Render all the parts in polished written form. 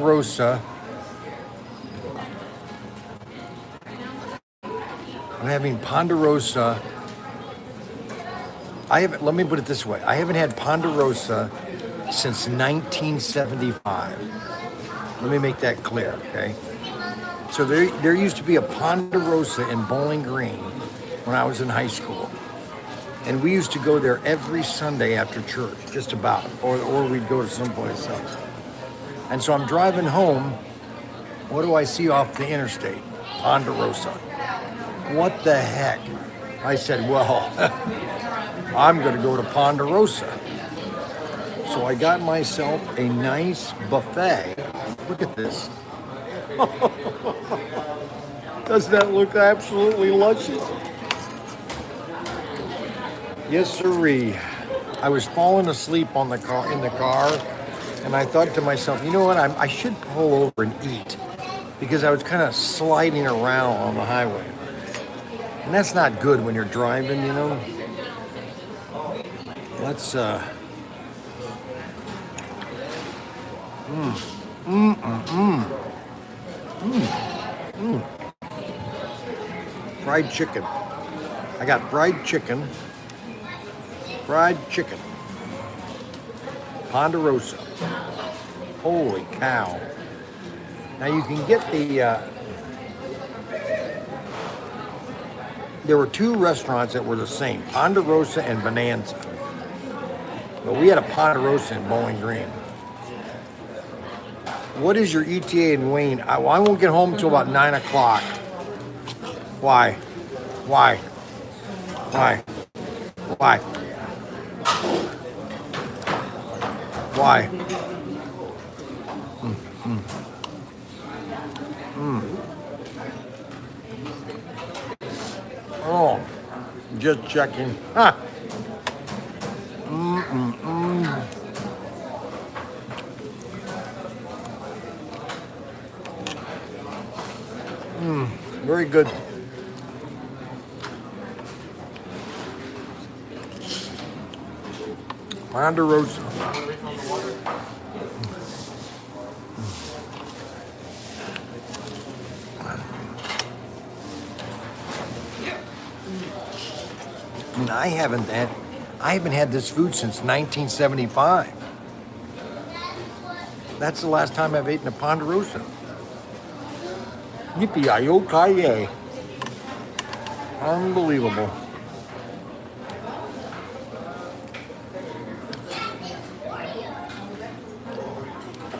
Ponderosa. I'm having Ponderosa. Let me put it this way. I haven't had Ponderosa since 1975. Let me make that clear, okay? So there used to be a Ponderosa in Bowling Green when I was in high school. And we used to go there every Sunday after church, just about, or we'd go to someplace else. And so I'm driving home. What do I see off the interstate? Ponderosa. What the heck? I said, well, I'm going to go to Ponderosa. So I got myself a nice buffet. Look at this. Doesn't that look absolutely luscious? Yes, sirree. I was falling asleep in the car, and I thought to myself, you know what? I should pull over and eat, because I was kind of sliding around on the highway, and that's not good when you're driving, you know. Let's fried chicken. I got fried chicken. Ponderosa. Holy cow. Now you can get there were two restaurants that were the same, Ponderosa and Bonanza. But we had a Ponderosa in Bowling Green. What is your ETA in Wayne? I won't get home until about 9 o'clock. Why? Why? Why? Why? Why? Oh, just checking. Huh. Very good. Ponderosa. I mean, I haven't had this food since 1975. That's the last time I've eaten a Ponderosa. Yippee-yi-yo-ki-yay. Unbelievable.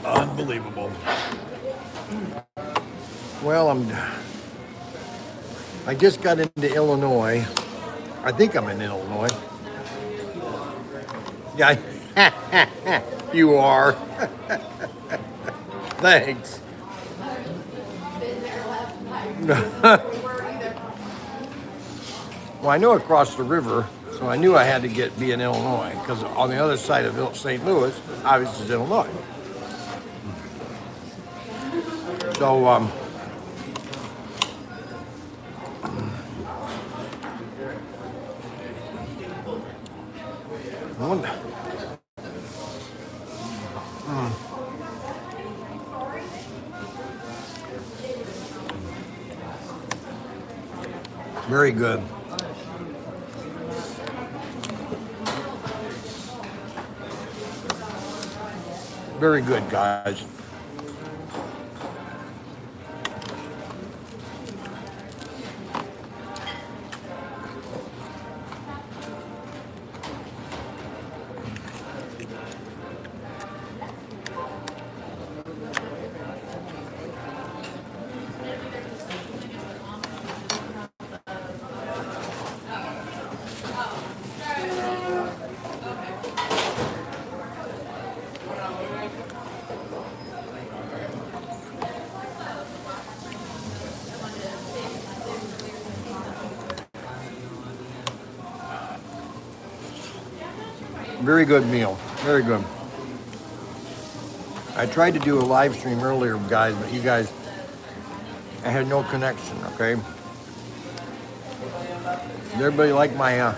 Unbelievable. Well, I just got into Illinois. I think I'm in Illinois. Yeah, you are. Thanks. Well, I know across the river, so I knew I had to be in Illinois, because on the other side of St. Louis, obviously, is Illinois. So, very good. Very good, guys. Very good meal. Very good. I tried to do a live stream earlier, guys, but you guys, I had no connection, okay? Everybody like my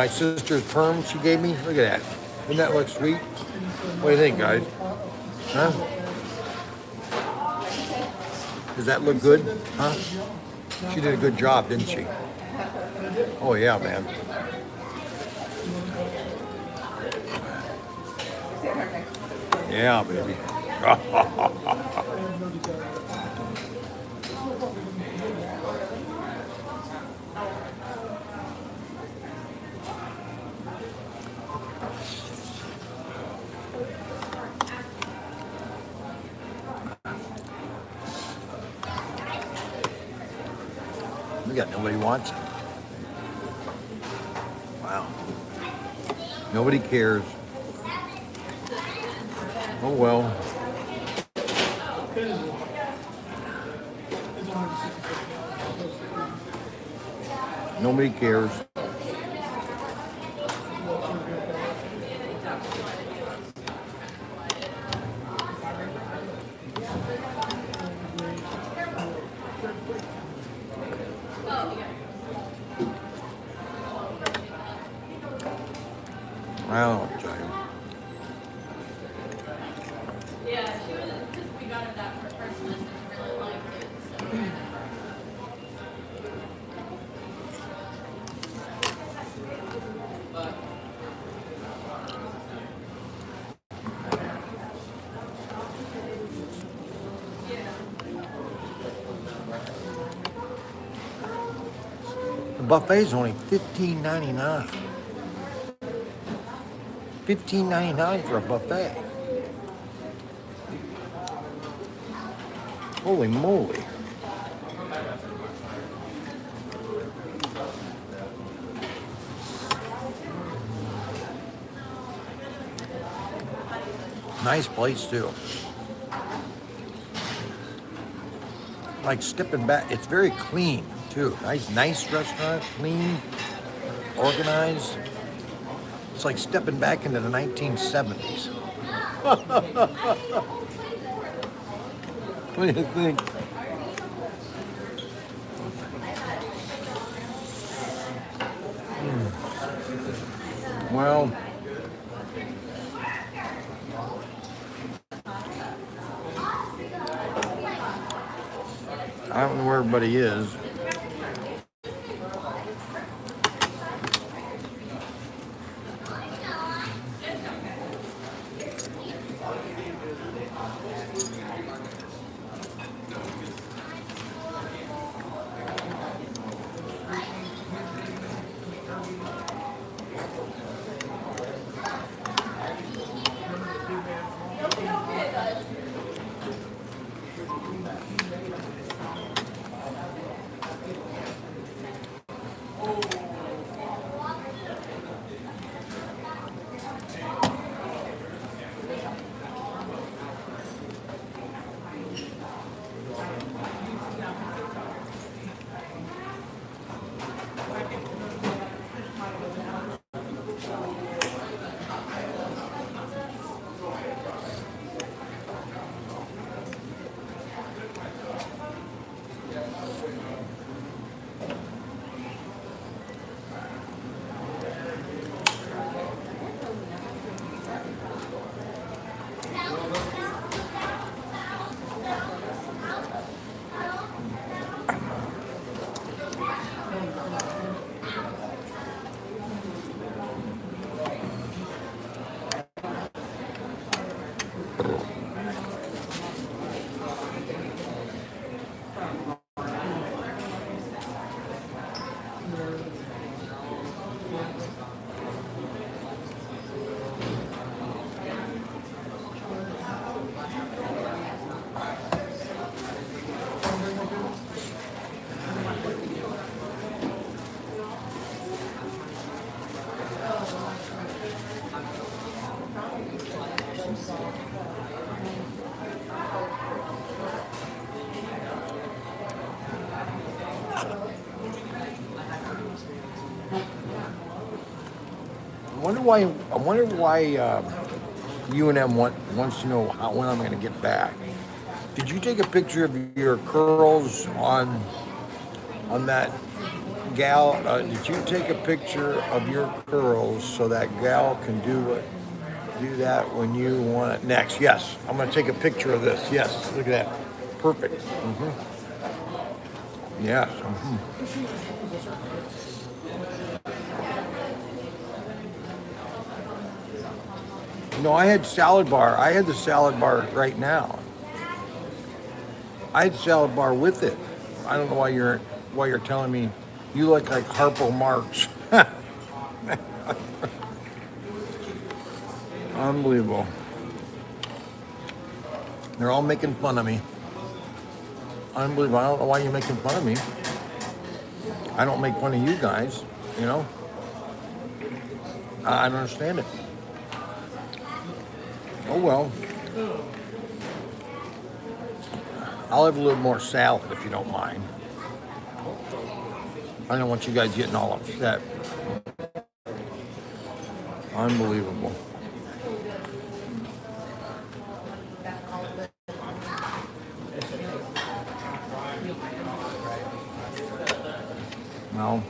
sister's perm she gave me? Look at that. Doesn't that look sweet? What do you think, guys? Huh? Does that look good? Huh? She did a good job, didn't she? Oh yeah, man. Yeah, baby. We got nobody watching. Wow. Nobody cares. Oh well. Nobody cares. I don't know what to tell you. Yeah, she was just we got her that for Christmas and she really liked it. The buffet's only $15.99. $15.99 for a buffet. Holy moly. Nice place too. Like stepping back, it's very clean too. Nice restaurant, clean, organized. It's like stepping back into the 1970s. What do you think? Well, I don't know where everybody is. I wonder why UNM wants to know when I'm going to get back. Did you take a picture of your curls on that gal? Did you take a picture of your curls so that gal can do what do that when you want it next. Yes, I'm going to take a picture of this. Yes, look at that. Perfect. Yes. No, I had salad bar. I had the salad bar right now. I had salad bar with it. I don't know why you're telling me you look like Harpo Marx. Unbelievable. They're all making fun of me. Unbelievable. I don't know why you're making fun of me. I don't make fun of you guys, you know? I don't understand it. Oh well. I'll have a little more salad if you don't mind. I don't want you guys getting all upset. Unbelievable. Well,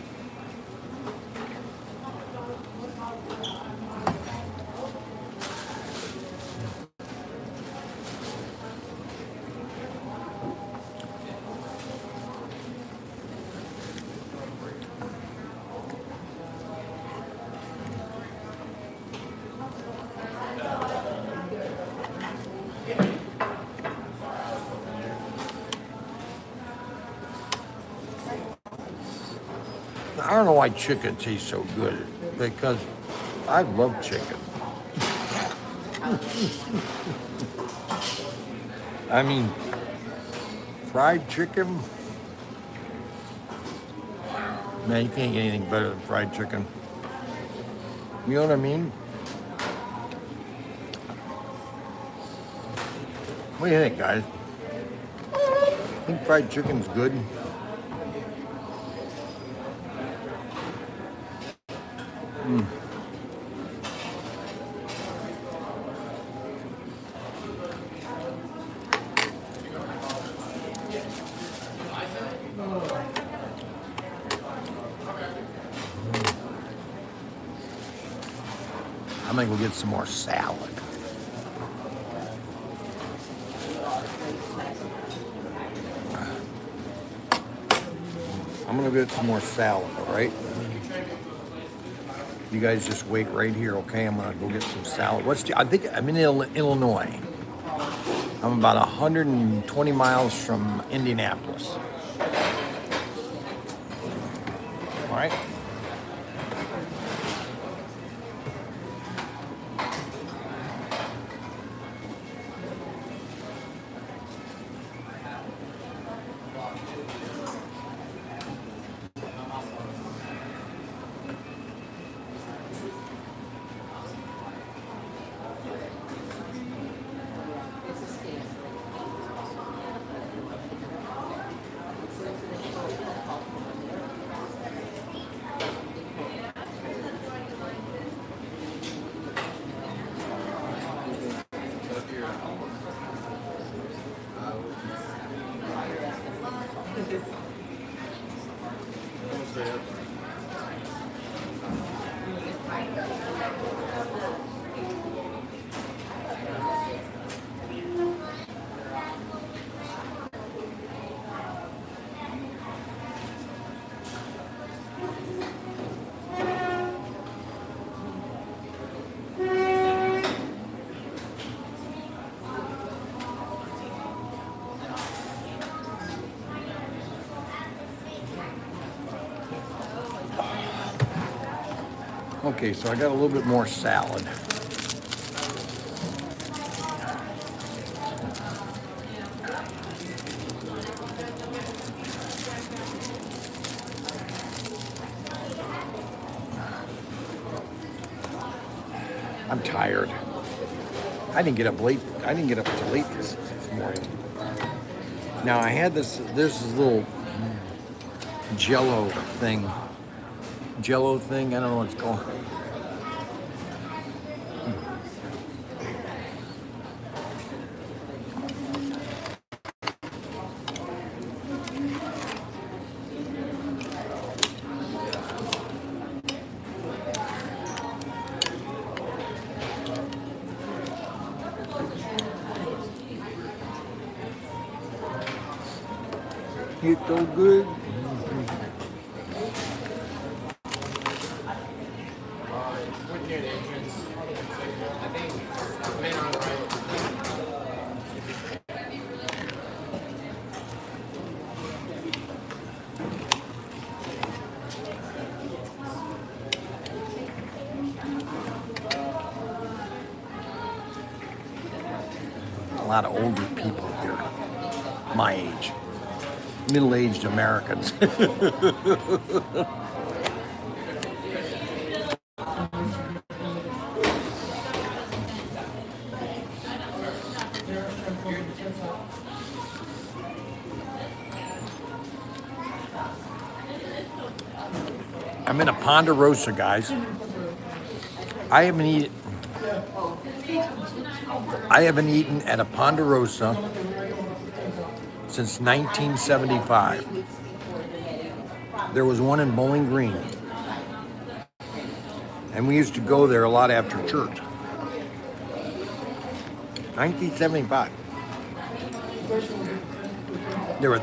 I don't know why chicken tastes so good, because I love chicken. I mean, fried chicken, man, you can't get anything better than fried chicken. You know what I mean? What do you think, guys? Think fried chicken's good? I'm gonna go get some more salad. I'm gonna get some more salad, all right? You guys just wait right here, okay? I'm gonna go get some salad. I think I'm in Illinois. I'm about 120 miles from Indianapolis. All right? Okay, so I got a little bit more salad. I'm tired. I didn't get up late. I didn't get up till late this morning. Now I had there's this little Jello thing. I don't know what it's called. It's so good. A lot of older people here, my age, middle-aged Americans. I'm in a Ponderosa, guys. I haven't eaten at a Ponderosa since 1975. There was one in Bowling Green, and we used to go there a lot after church. 1975. There were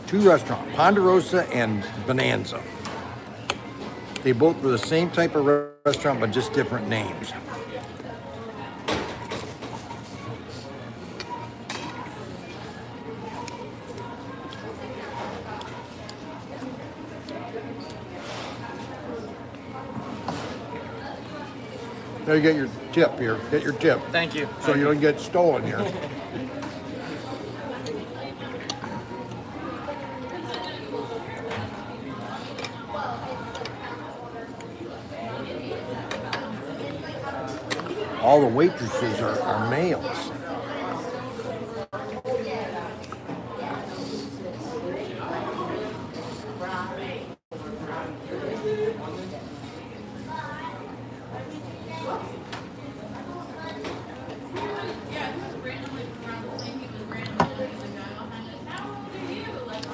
two restaurants, Ponderosa and Bonanza. They both were the same type of restaurant, but just different names. Now you get your tip here. Get your tip. Thank you. So you don't get stolen here. All the waitresses are males.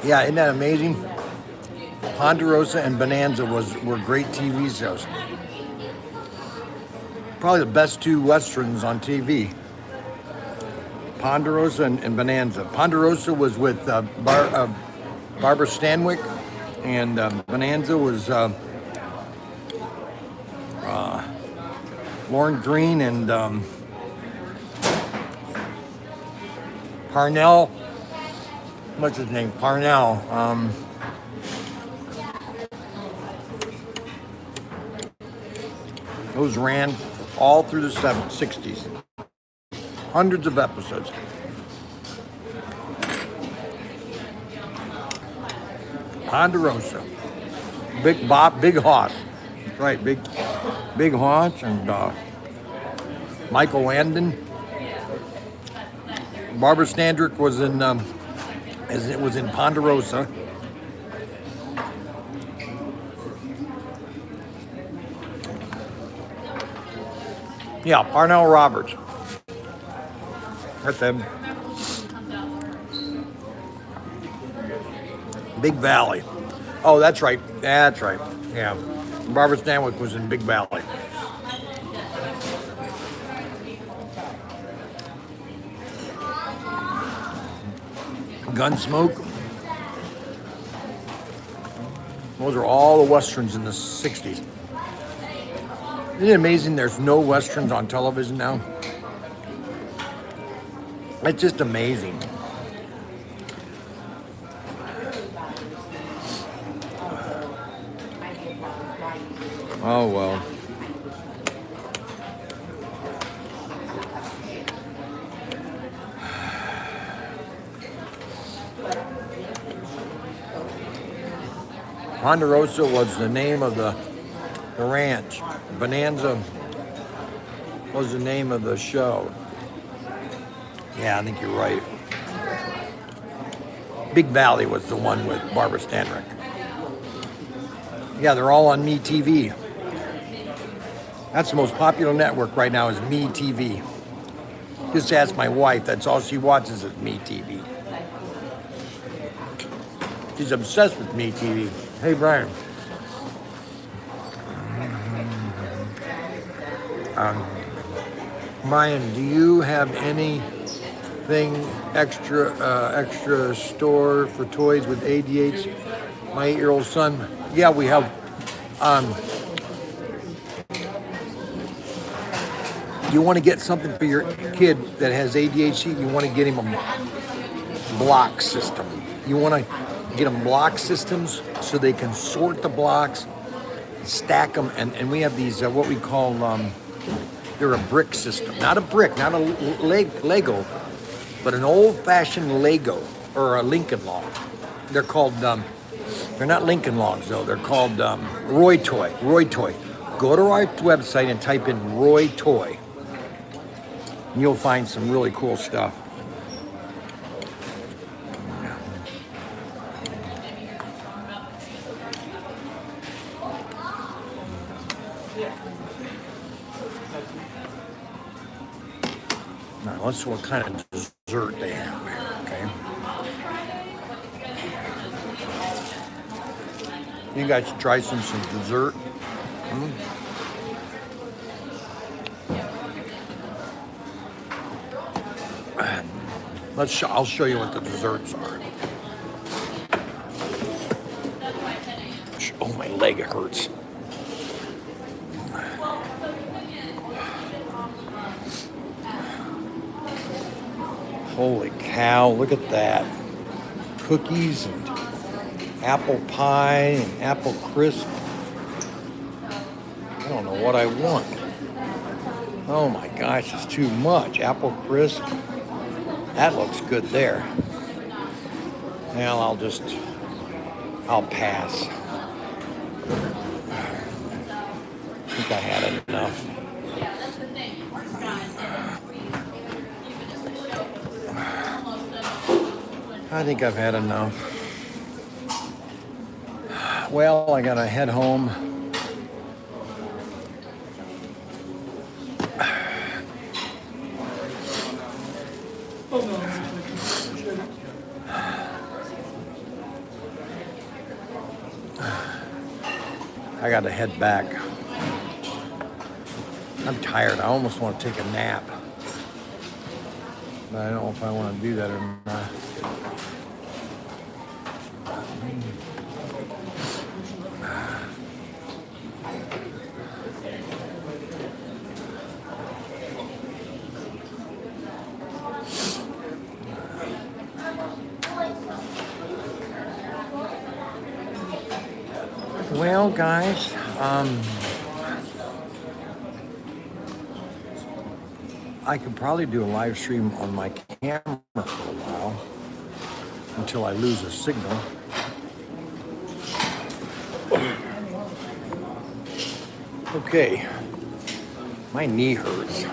Yeah, isn't that amazing? Ponderosa and Bonanza were great TV shows. Probably the best two westerns on TV. Ponderosa and Bonanza. Ponderosa was with Barbara Stanwyck, and Bonanza was Lauren Green and Parnell. What's his name? Parnell. Those ran all through the 60s. Hundreds of episodes. Ponderosa. Big Bob, Big Hoss. Right, Big Hoss and Michael Landon. Barbara Stanwyck was in Ponderosa. Yeah, Parnell Roberts. That's them. Big Valley. Oh, that's right. That's right. Yeah. Barbara Stanwyck was in Big Valley. Gunsmoke. Those are all the westerns in the 60s. Isn't it amazing there's no westerns on television now? It's just amazing. Oh, well. Ponderosa was the name of the ranch. Bonanza was the name of the show. Yeah, I think you're right. Big Valley was the one with Barbara Stanwyck. Yeah, they're all on MeTV. That's the most popular network right now is MeTV. Just ask my wife, that's all she watches is MeTV. She's obsessed with MeTV. Hey, Brian. Brian, do you have any thing, extra store for toys with ADH. My 8-year-old son. Yeah, we have. You want to get something for your kid that has ADHD, you want to get him a block system. You want to get them block systems so they can sort the blocks, stack them, and we have these, what we call, they're a brick system. Not a brick, not a Lego, but an old-fashioned Lego or a Lincoln log. They're called, they're not Lincoln logs though, they're called Roy Toy. Go to our website and type in Roy Toy. And you'll find some really cool stuff. Now let's see what kind of dessert they have here, okay? You guys try some dessert. I'll show you what the desserts are. Oh, my leg hurts. Holy cow, look at that. Cookies and apple pie and apple crisp. I don't know what I want. Oh my gosh, it's too much. Apple crisp. That looks good there. Well, I'll pass. I think I had enough. I think I've had enough. Well, I gotta head home. I gotta head back. I'm tired. I almost want to take a nap. But I don't know if I want to do that or not. Well, guys, I could probably do a live stream on my camera for a while until I lose a signal. Okay, my knee hurts.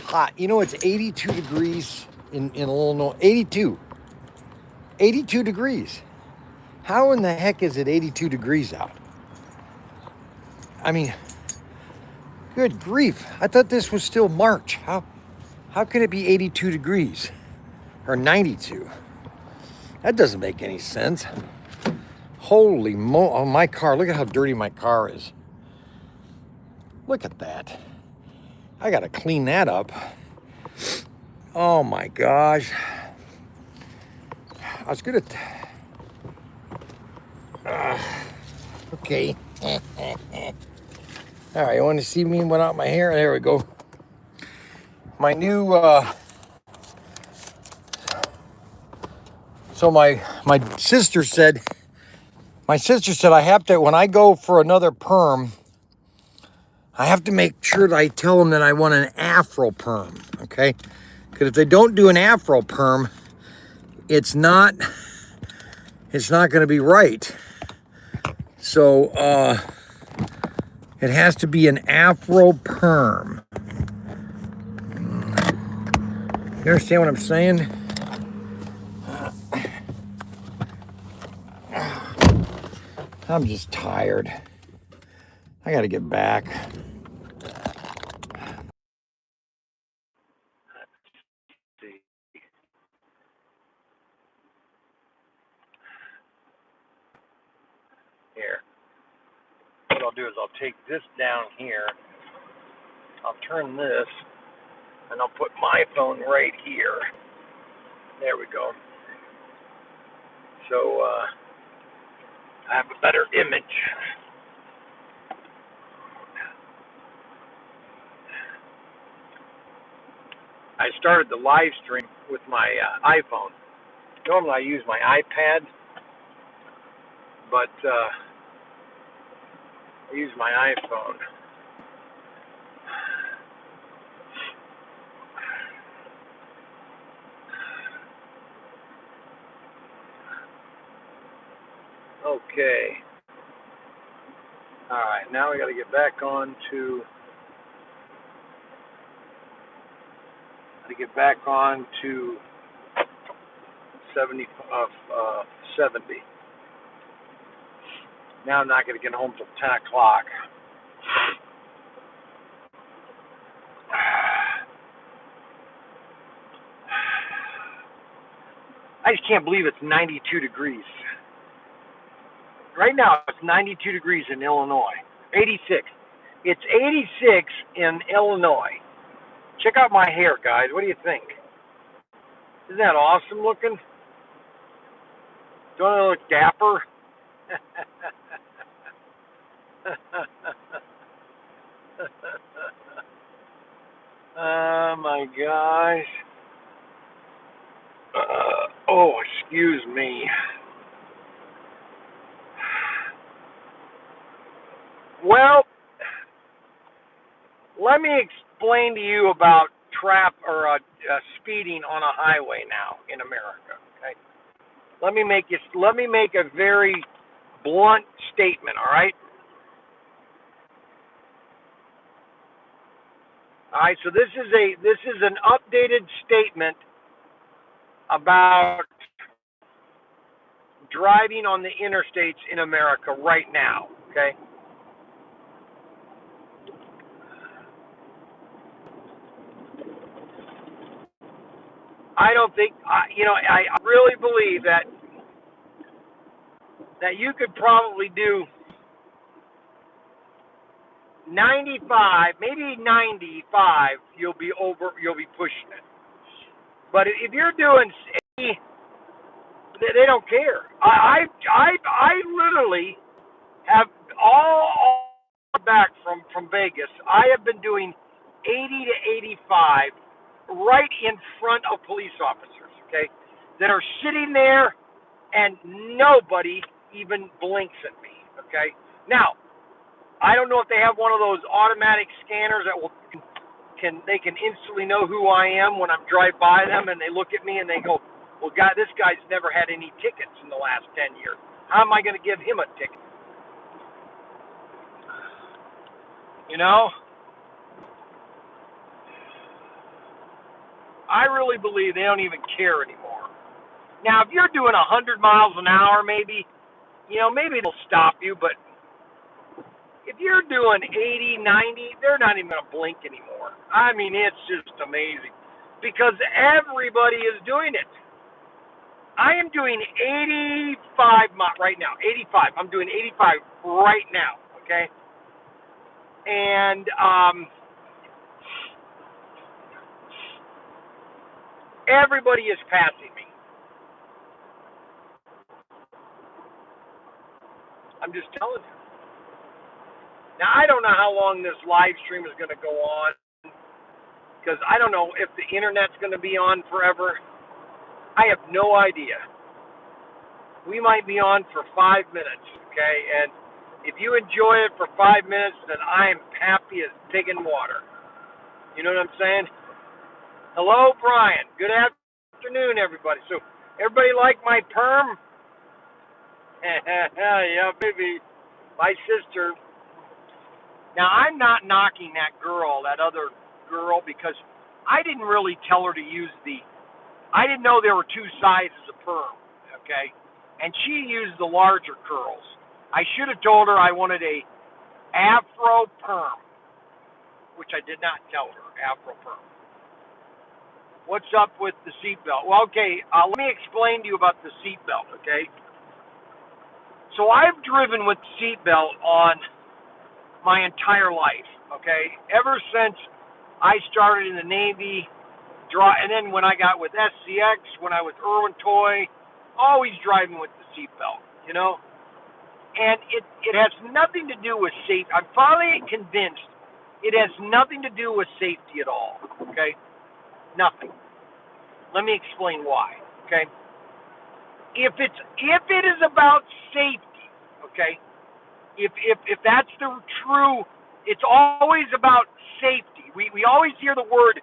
Hot. You know, it's 82 degrees in Illinois. 82 degrees. How in the heck is it 82 degrees out? I mean, good grief. I thought this was still March. How could it be 82 degrees? Or 92? That doesn't make any sense. Holy oh, my car. Look at how dirty my car is. Look at that. I gotta clean that up. Oh my gosh. I was gonna... okay. All right, you want to see me without my hair? There we go. My new... So my sister said... My sister said I have to, when I go for another perm, I have to make sure that I tell them that I want an afro perm, okay? Because if they don't do an afro perm, it's not going to be right. So it has to be an afro perm. You understand what I'm saying? I'm just tired. I got to get back. I'll do is I'll take this down here. I'll turn this, and I'll put my phone right here. There we go. So I have a better image. I started the live stream with my iPhone. Normally I use my iPad, but I use my iPhone. Okay. All right. Now we got to get back on to. 70. Now I'm not going to get home till 10 o'clock. I just can't believe it's 92 degrees. Right now it's 92 degrees in Illinois. 86. It's 86 in Illinois. Check out my hair, guys. What do you think? Isn't that awesome looking? Don't I look dapper? Oh my gosh. Oh, excuse me. Well, let me explain to you about speeding on a highway now in America. Okay. Let me make a very blunt statement. All right. All right. So this is an updated statement about driving on the interstates in America right now. Okay. I don't think I really believe that you could probably do 95, maybe 95. You'll be pushing it. But if you're doing 80, they don't care. I literally have all back from Vegas. I have been doing 80 to 85 right in front of police officers, okay, that are sitting there and nobody even blinks at me, okay? Now, I don't know if they have one of those automatic scanners that they can instantly know who I am when I'm drive by them, and they look at me and they go, well, God, this guy's never had any tickets in the last 10 years. How am I going to give him a ticket? You know? I really believe they don't even care anymore. Now, if you're doing 100 miles an hour, maybe it'll stop you, but if you're doing 80, 90, they're not even going to blink anymore. I mean, it's just amazing because everybody is doing it. I am doing 85 right now. 85. I'm doing 85 right now, okay? And everybody is passing me. I'm just telling you. Now, I don't know how long this live stream is going to go on because I don't know if the internet's going to be on forever. I have no idea. We might be on for 5 minutes, okay? And if you enjoy it for 5 minutes, then I am happy as pig in water. You know what I'm saying? Hello, Brian. Good afternoon, everybody. So, everybody like my perm? Yeah, baby. My sister. Now, I'm not knocking that other girl, because I didn't really tell her to use I didn't know there were two sizes of perm, okay? And she used the larger curls. I should have told her I wanted a afro perm, which I did not tell her, afro perm. What's up with the seatbelt? Well, okay, let me explain to you about the seatbelt, okay? So I've driven with the seatbelt on my entire life, okay? Ever since I started in the Navy, and then when I got with SCX, when I was Irwin Toy, always driving with the seatbelt, you know? And it has nothing to do with safety. I'm finally convinced it has nothing to do with safety at all, okay? Nothing. Let me explain why, okay? If it is about safety, okay? If that's the true, it's always about safety. We always hear the word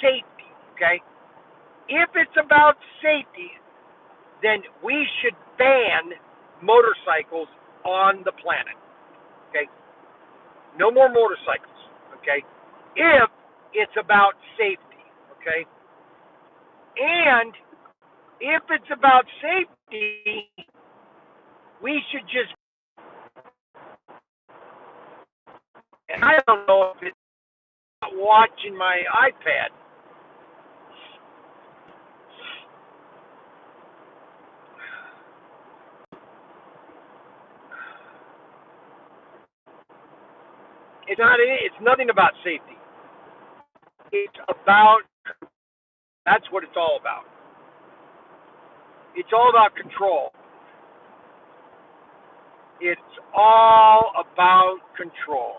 safety, okay? If it's about safety, then we should ban motorcycles on the planet, okay? No more motorcycles, okay? If it's about safety, okay? And if it's about safety, we should just, and I don't know if it's not watching my iPad. It's nothing about safety. That's what it's all about. It's all about control. It's all about control.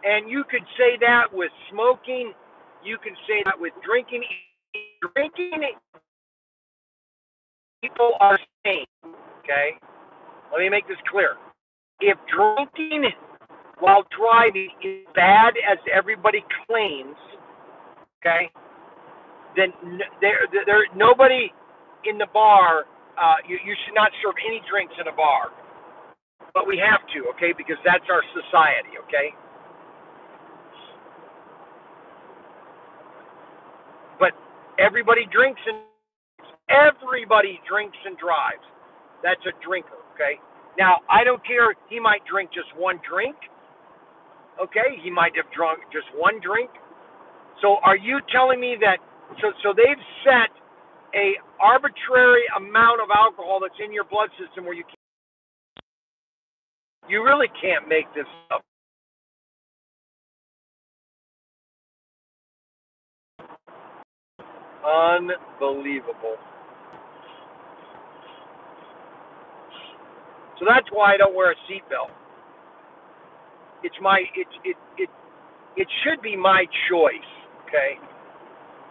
And you could say that with smoking. You can say that with drinking. Drinking, people are sane, okay? Let me make this clear. If drinking while driving is bad as everybody claims, okay, then there nobody in the bar. You should not serve any drinks in a bar, but we have to, okay, because that's our society, okay. But everybody drinks and drives. That's a drinker, okay. Now I don't care. He might drink just one drink, okay. He might have drunk just one drink. So are you telling me that? So they've set a arbitrary amount of alcohol that's in your blood system where you really can't make this up. Unbelievable. So that's why I don't wear a seatbelt. It should be my choice, okay?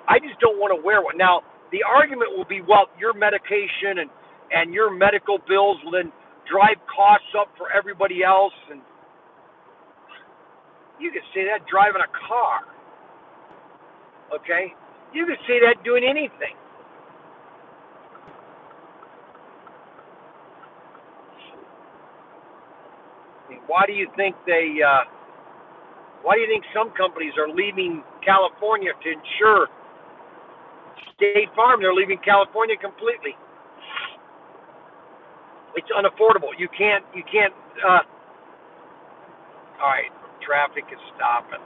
I just don't want to wear one. Now, the argument will be, well, your medication and your medical bills will then drive costs up for everybody else, and you could say that driving a car, okay? You could say that doing anything. I mean, why do you think some companies are leaving California to insure State Farm? They're leaving California completely. It's unaffordable. You can't. All right, traffic is stopping.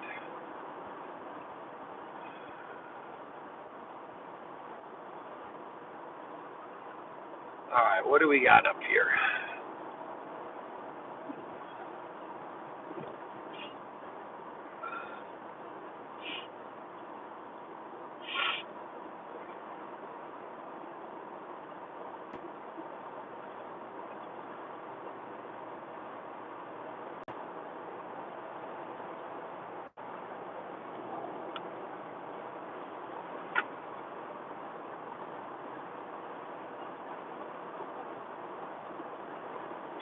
All right, what do we got up here?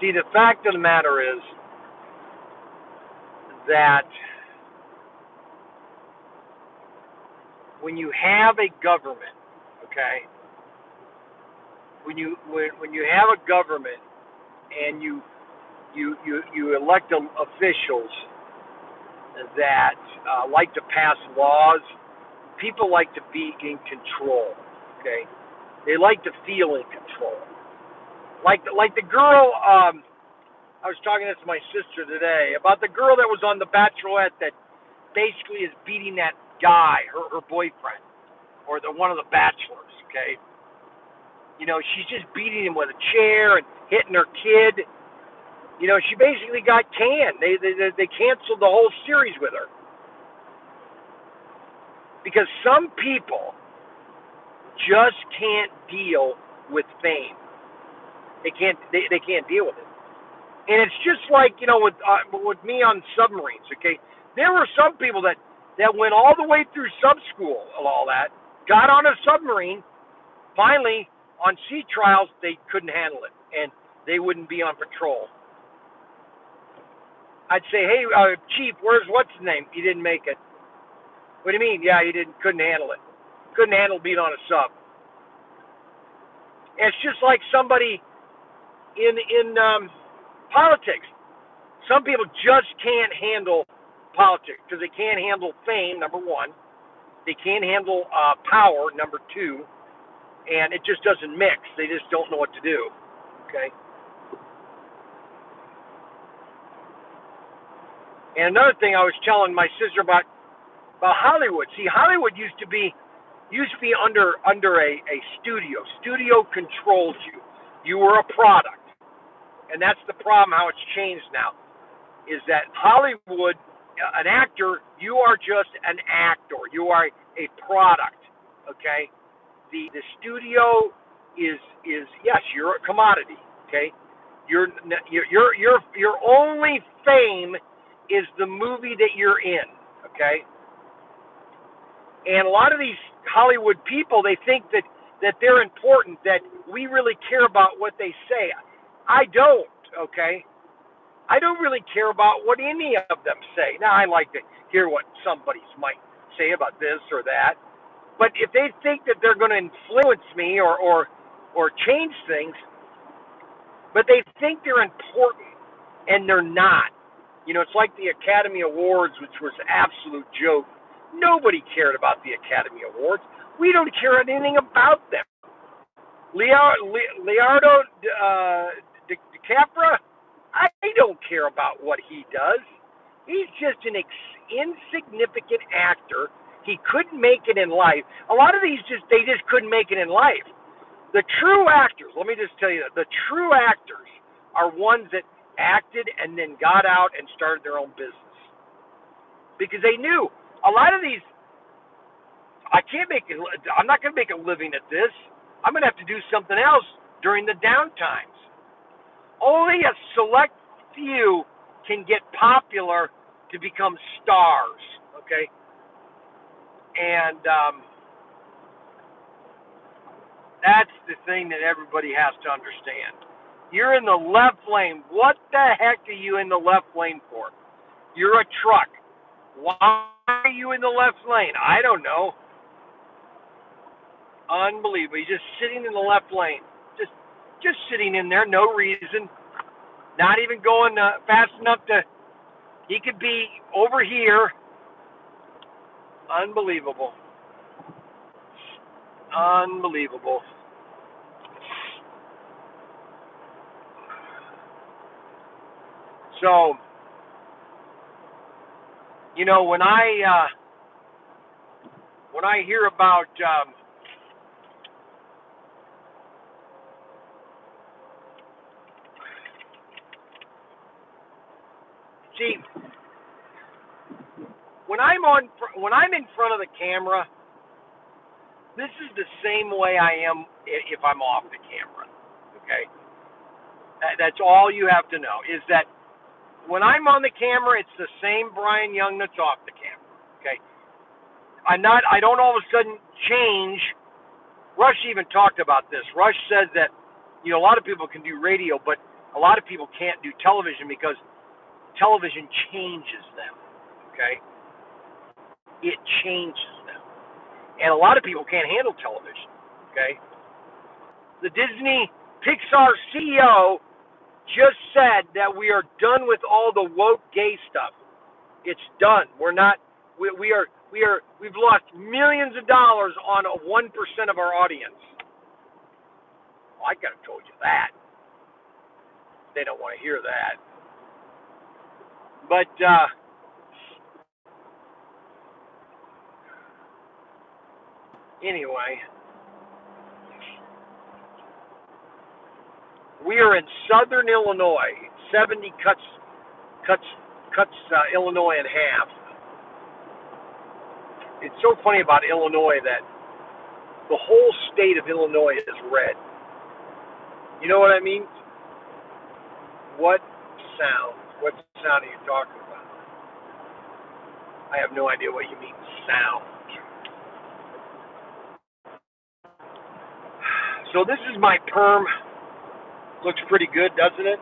See, the fact of the matter is that when you have a government, okay, when you have a government and you elect officials that like to pass laws, people like to be in control, okay? They like to feel in control. Like the girl, I was talking to my sister today about the girl that was on The Bachelorette that basically is beating that guy, her boyfriend, or one of the bachelors, okay? You know, she's just beating him with a chair and hitting her kid. She basically got canned. They canceled the whole series with her because some people just can't deal with fame. They can't. They can't deal with it. And it's just like with me on submarines. Okay, there were some people that went all the way through sub school and all that, got on a submarine. Finally, on sea trials, they couldn't handle it, and they wouldn't be on patrol. I'd say, hey, Chief, where's what's his name? He didn't make it. What do you mean? Yeah, he couldn't handle it. Couldn't handle being on a sub. And it's just like somebody in politics. Some people just can't handle politics because they can't handle fame, number one. They can't handle power, number two. And it just doesn't mix. They just don't know what to do. Okay? And another thing I was telling my sister about Hollywood. See, Hollywood used to be under a studio. Studio controlled you. You were a product. And that's the problem how it's changed now. Is that Hollywood, an actor, you are just an actor. You are a product. Okay? The studio is yes, you're a commodity. Okay? Your only fame is the movie that you're in. Okay? And a lot of these Hollywood people, they think that they're important, that we really care about what they say. I don't, okay? I don't really care about what any of them say. Now, I like to hear what somebody might say about this or that. But if they think that they're going to influence me or change things, but they think they're important, and they're not. It's like the Academy Awards, which was an absolute joke. Nobody cared about the Academy Awards. We don't care anything about them. Leonardo DiCaprio, I don't care about what he does. He's just an insignificant actor. He couldn't make it in life. A lot of these they just couldn't make it in life. The true actors, let me just tell you that, the true actors are ones that acted and then got out and started their own business. Because they knew a lot of these, I'm not going to make a living at this. I'm going to have to do something else during the downtimes. Only a select few can get popular to become stars, okay? And that's the thing that everybody has to understand. You're in the left lane. What the heck are you in the left lane for? You're a truck. Why are you in the left lane? I don't know. Unbelievable. He's just sitting in the left lane. Just sitting in there, no reason. Not even going fast enough he could be over here. Unbelievable. Unbelievable. So, when I hear about see, when I'm in front of the camera, this is the same way I am if I'm off the camera. Okay, that's all you have to know is that when I'm on the camera, it's the same Brian Young that's off the camera. Okay, I don't all of a sudden change. Rush even talked about this. Rush said that a lot of people can do radio, but a lot of people can't do television because television changes them. Okay, it changes them, and a lot of people can't handle television. Okay, the Disney Pixar CEO just said that we are done with all the woke gay stuff. It's done. We're not. We've lost millions of dollars on 1% of our audience. Well, I could have told you that. They don't want to hear that. But anyway, we are in southern Illinois. 70 cuts Illinois in half. It's so funny about Illinois that the whole state of Illinois is red. You know what I mean? What sound? What sound are you talking about? I have no idea what you mean, sound. So this is my perm. Looks pretty good, doesn't it?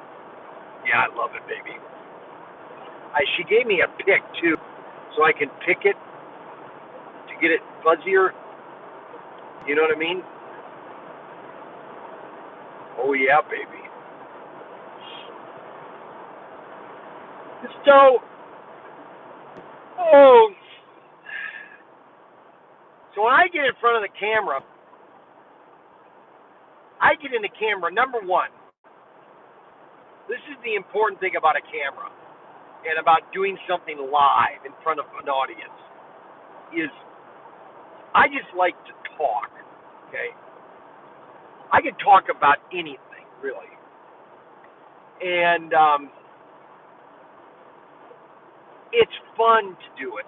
Yeah, I love it, baby. She gave me a pick, too, so I can pick it to get it fuzzier. You know what I mean? Oh, yeah, baby. So, so when I get in front of the camera, I get in the camera, number one, this is the important thing about a camera and about doing something live in front of an audience, is I just like to talk, okay? I can talk about anything, really. And it's fun to do it.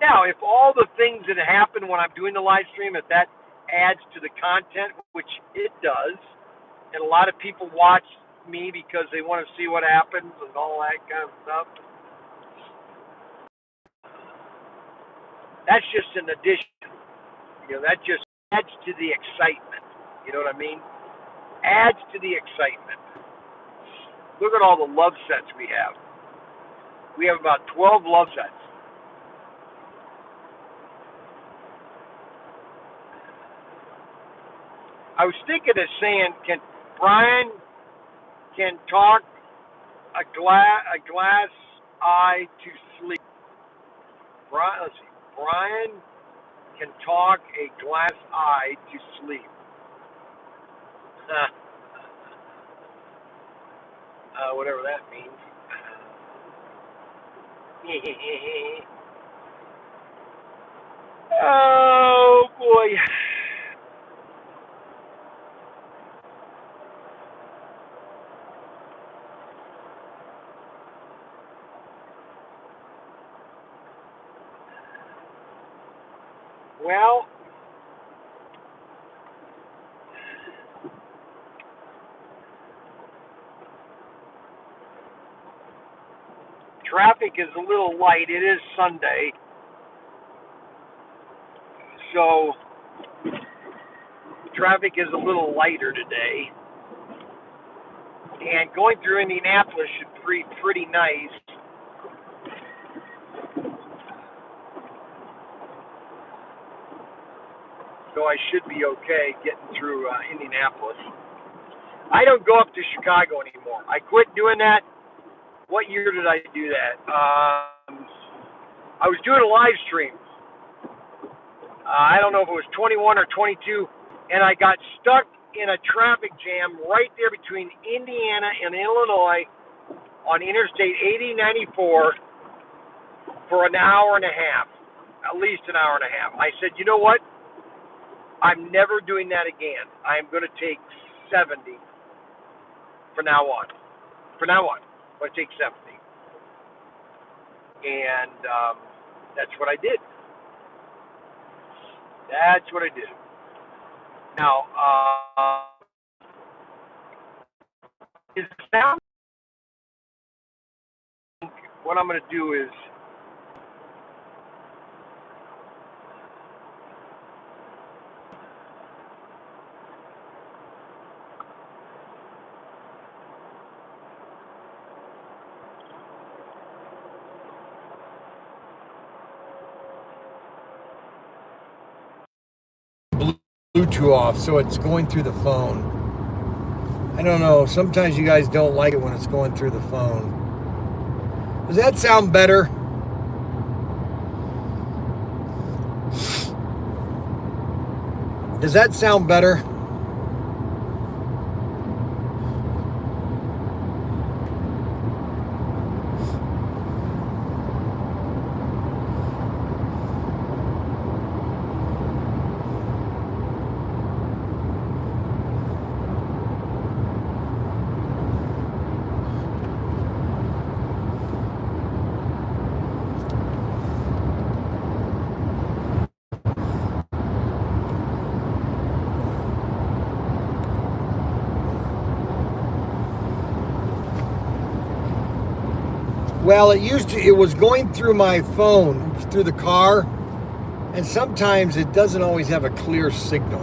Now, if all the things that happen when I'm doing the live stream, if that adds to the content, which it does, and a lot of people watch me because they want to see what happens and all that kind of stuff, that's just an addition. You know, that just adds to the excitement. You know what I mean? Adds to the excitement. Look at all the love sets we have. We have about 12 love sets. I was thinking of saying, Brian can talk a glass eye to sleep. Let's see. Brian can talk a glass eye to sleep. Whatever that means. Oh boy. Well, traffic is a little light. It is Sunday. So traffic is a little lighter today. And going through Indianapolis should be pretty nice. So I should be okay getting through Indianapolis. I don't go up to Chicago anymore. I quit doing that. What year did I do that? I was doing a live stream. I don't know if it was 21 or 22, and I got stuck in a traffic jam right there between Indiana and Illinois on Interstate 8094 for an hour and a half, at least an hour and a half. I said, you know what? I'm never doing that again. I'm going to take 70 from now on. From now on, I'm going to take 70. And that's what I did. That's what I did. Now, is the sound? What I'm going to do is Bluetooth off, so it's going through the phone. I don't know. Sometimes you guys don't like it when it's going through the phone. Does that sound better? Does that sound better? Well, it was going through my phone, through the car, and sometimes it doesn't always have a clear signal.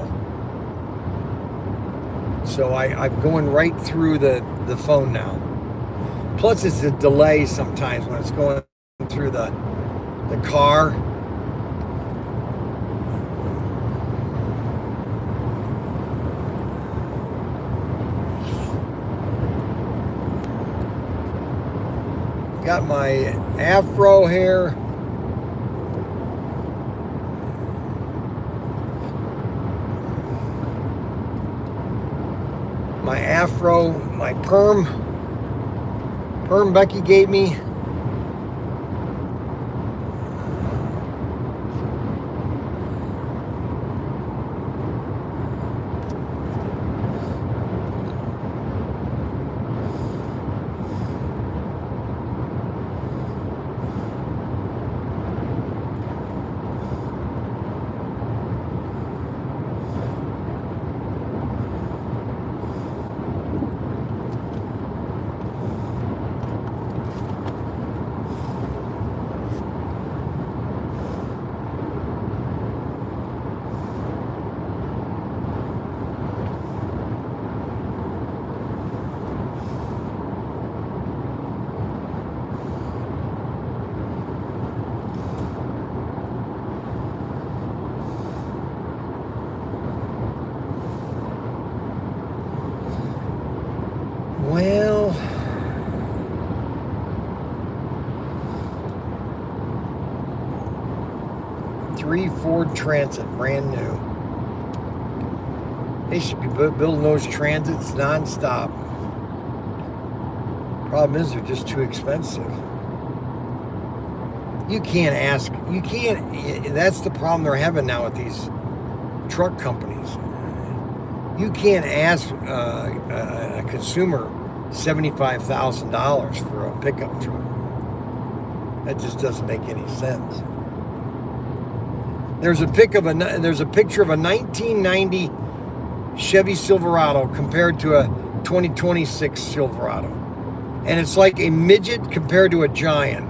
So I'm going right through the phone now. Plus, it's a delay sometimes when it's going through the car. Got my afro hair. My afro, my perm Becky gave me. Well, '3 Ford Transit, brand new. They should be building those transits nonstop. Problem is, they're just too expensive. You can't ask. You can't. That's the problem they're having now with these truck companies. You can't ask a consumer $75,000 for a pickup truck. That just doesn't make any sense. There's a picture of a 1990 Chevy Silverado compared to a 2026 Silverado, and it's like a midget compared to a giant.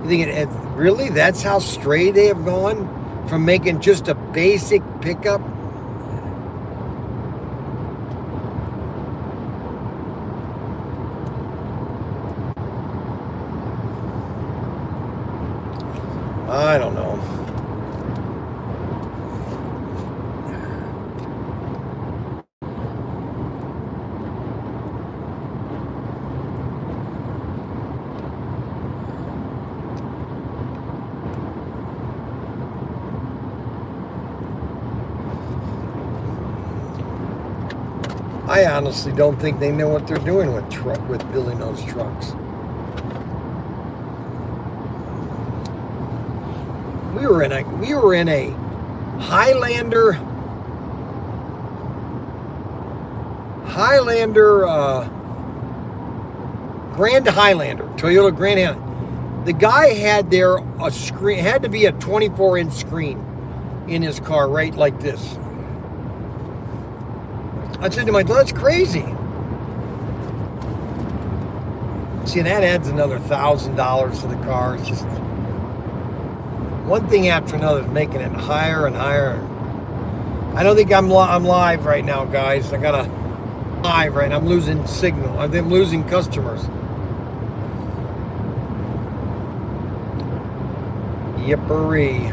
You think really that's how stray they have gone from making just a basic pickup? I don't know. I honestly don't think they know what they're doing with building those trucks. We were in a Highlander Grand Highlander, Toyota Grand Highlander. The guy had there a screen, it had to be a 24-inch screen in his car, right like this. I said to myself, that's crazy. See, that adds another $1,000 to the car. It's just one thing after another is making it higher and higher. I don't think I'm live right now, guys. I got a live right now. I'm losing signal. I'm losing customers. Yippery.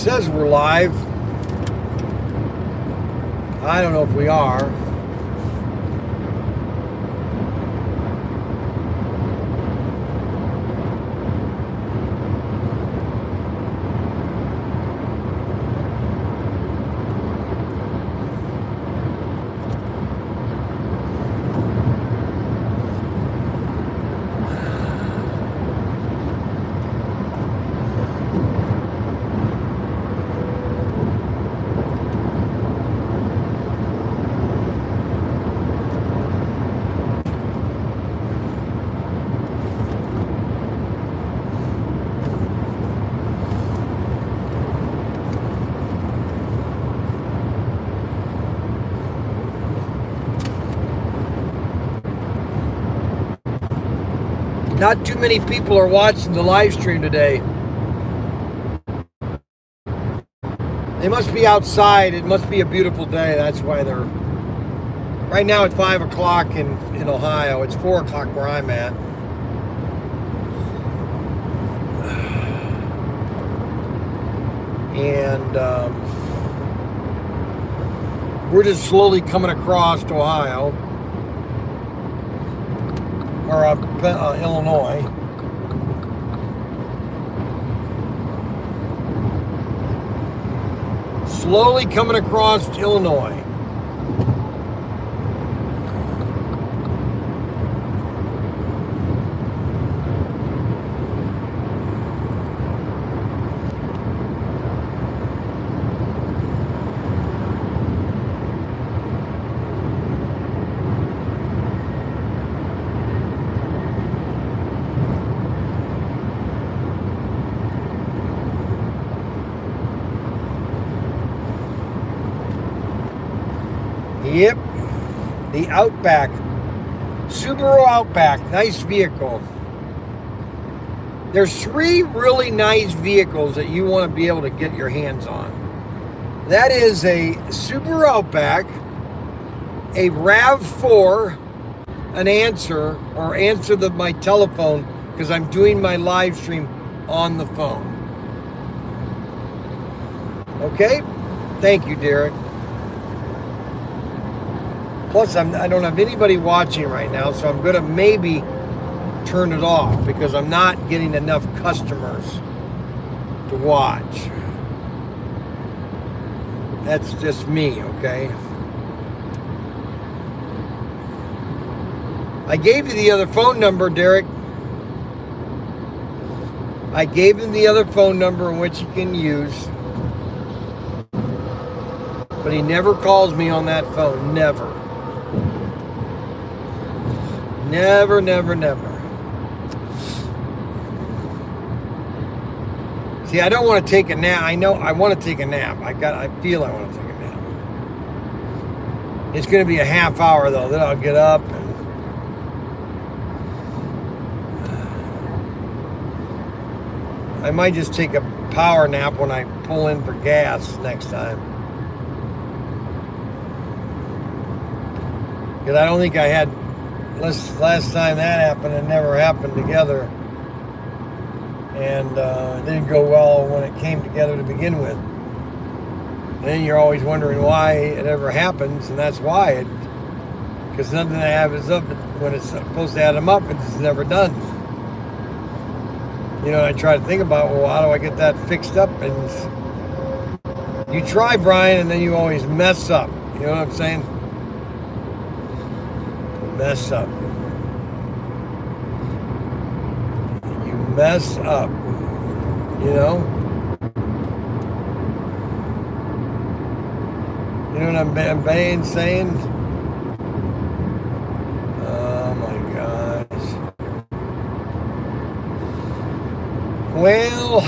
says we're live. I don't know if we are. Not too many people are watching the live stream today. They must be outside. It must be a beautiful day. That's why they're... Right now it's 5 o'clock in Ohio. It's 4 o'clock where I'm at. And we're just slowly coming across to Ohio. Or Illinois. Slowly coming across Illinois. Yep, the Outback, Subaru Outback, nice vehicle. There's 3 really nice vehicles that you want to be able to get your hands on. That is a Subaru Outback, a RAV4, an answer my telephone because I'm doing my live stream on the phone. Okay, thank you, Derek. Plus, I don't have anybody watching right now, so I'm going to maybe turn it off because I'm not getting enough customers to watch. That's just me, okay? I gave you the other phone number, Derek. I gave him the other phone number in which he can use. But he never calls me on that phone, never. Never, never, never. See, I don't want to take a nap. I know I want to take a nap. I feel I want to take a nap. It's going to be a half hour though. Then I'll get up and I might just take a power nap when I pull in for gas next time. Because I don't think I had... Last time that happened, it never happened together. And it didn't go well when it came together to begin with. And then you're always wondering why it ever happens, and that's why. Because nothing that happens up when it's supposed to add them up, it's never done. You know, I try to think about, well, how do I get that fixed up? And you try, Brian, and then you always mess up. You know what I'm saying? Mess up. You mess up. You know? You know what I'm saying? Oh my gosh. Well...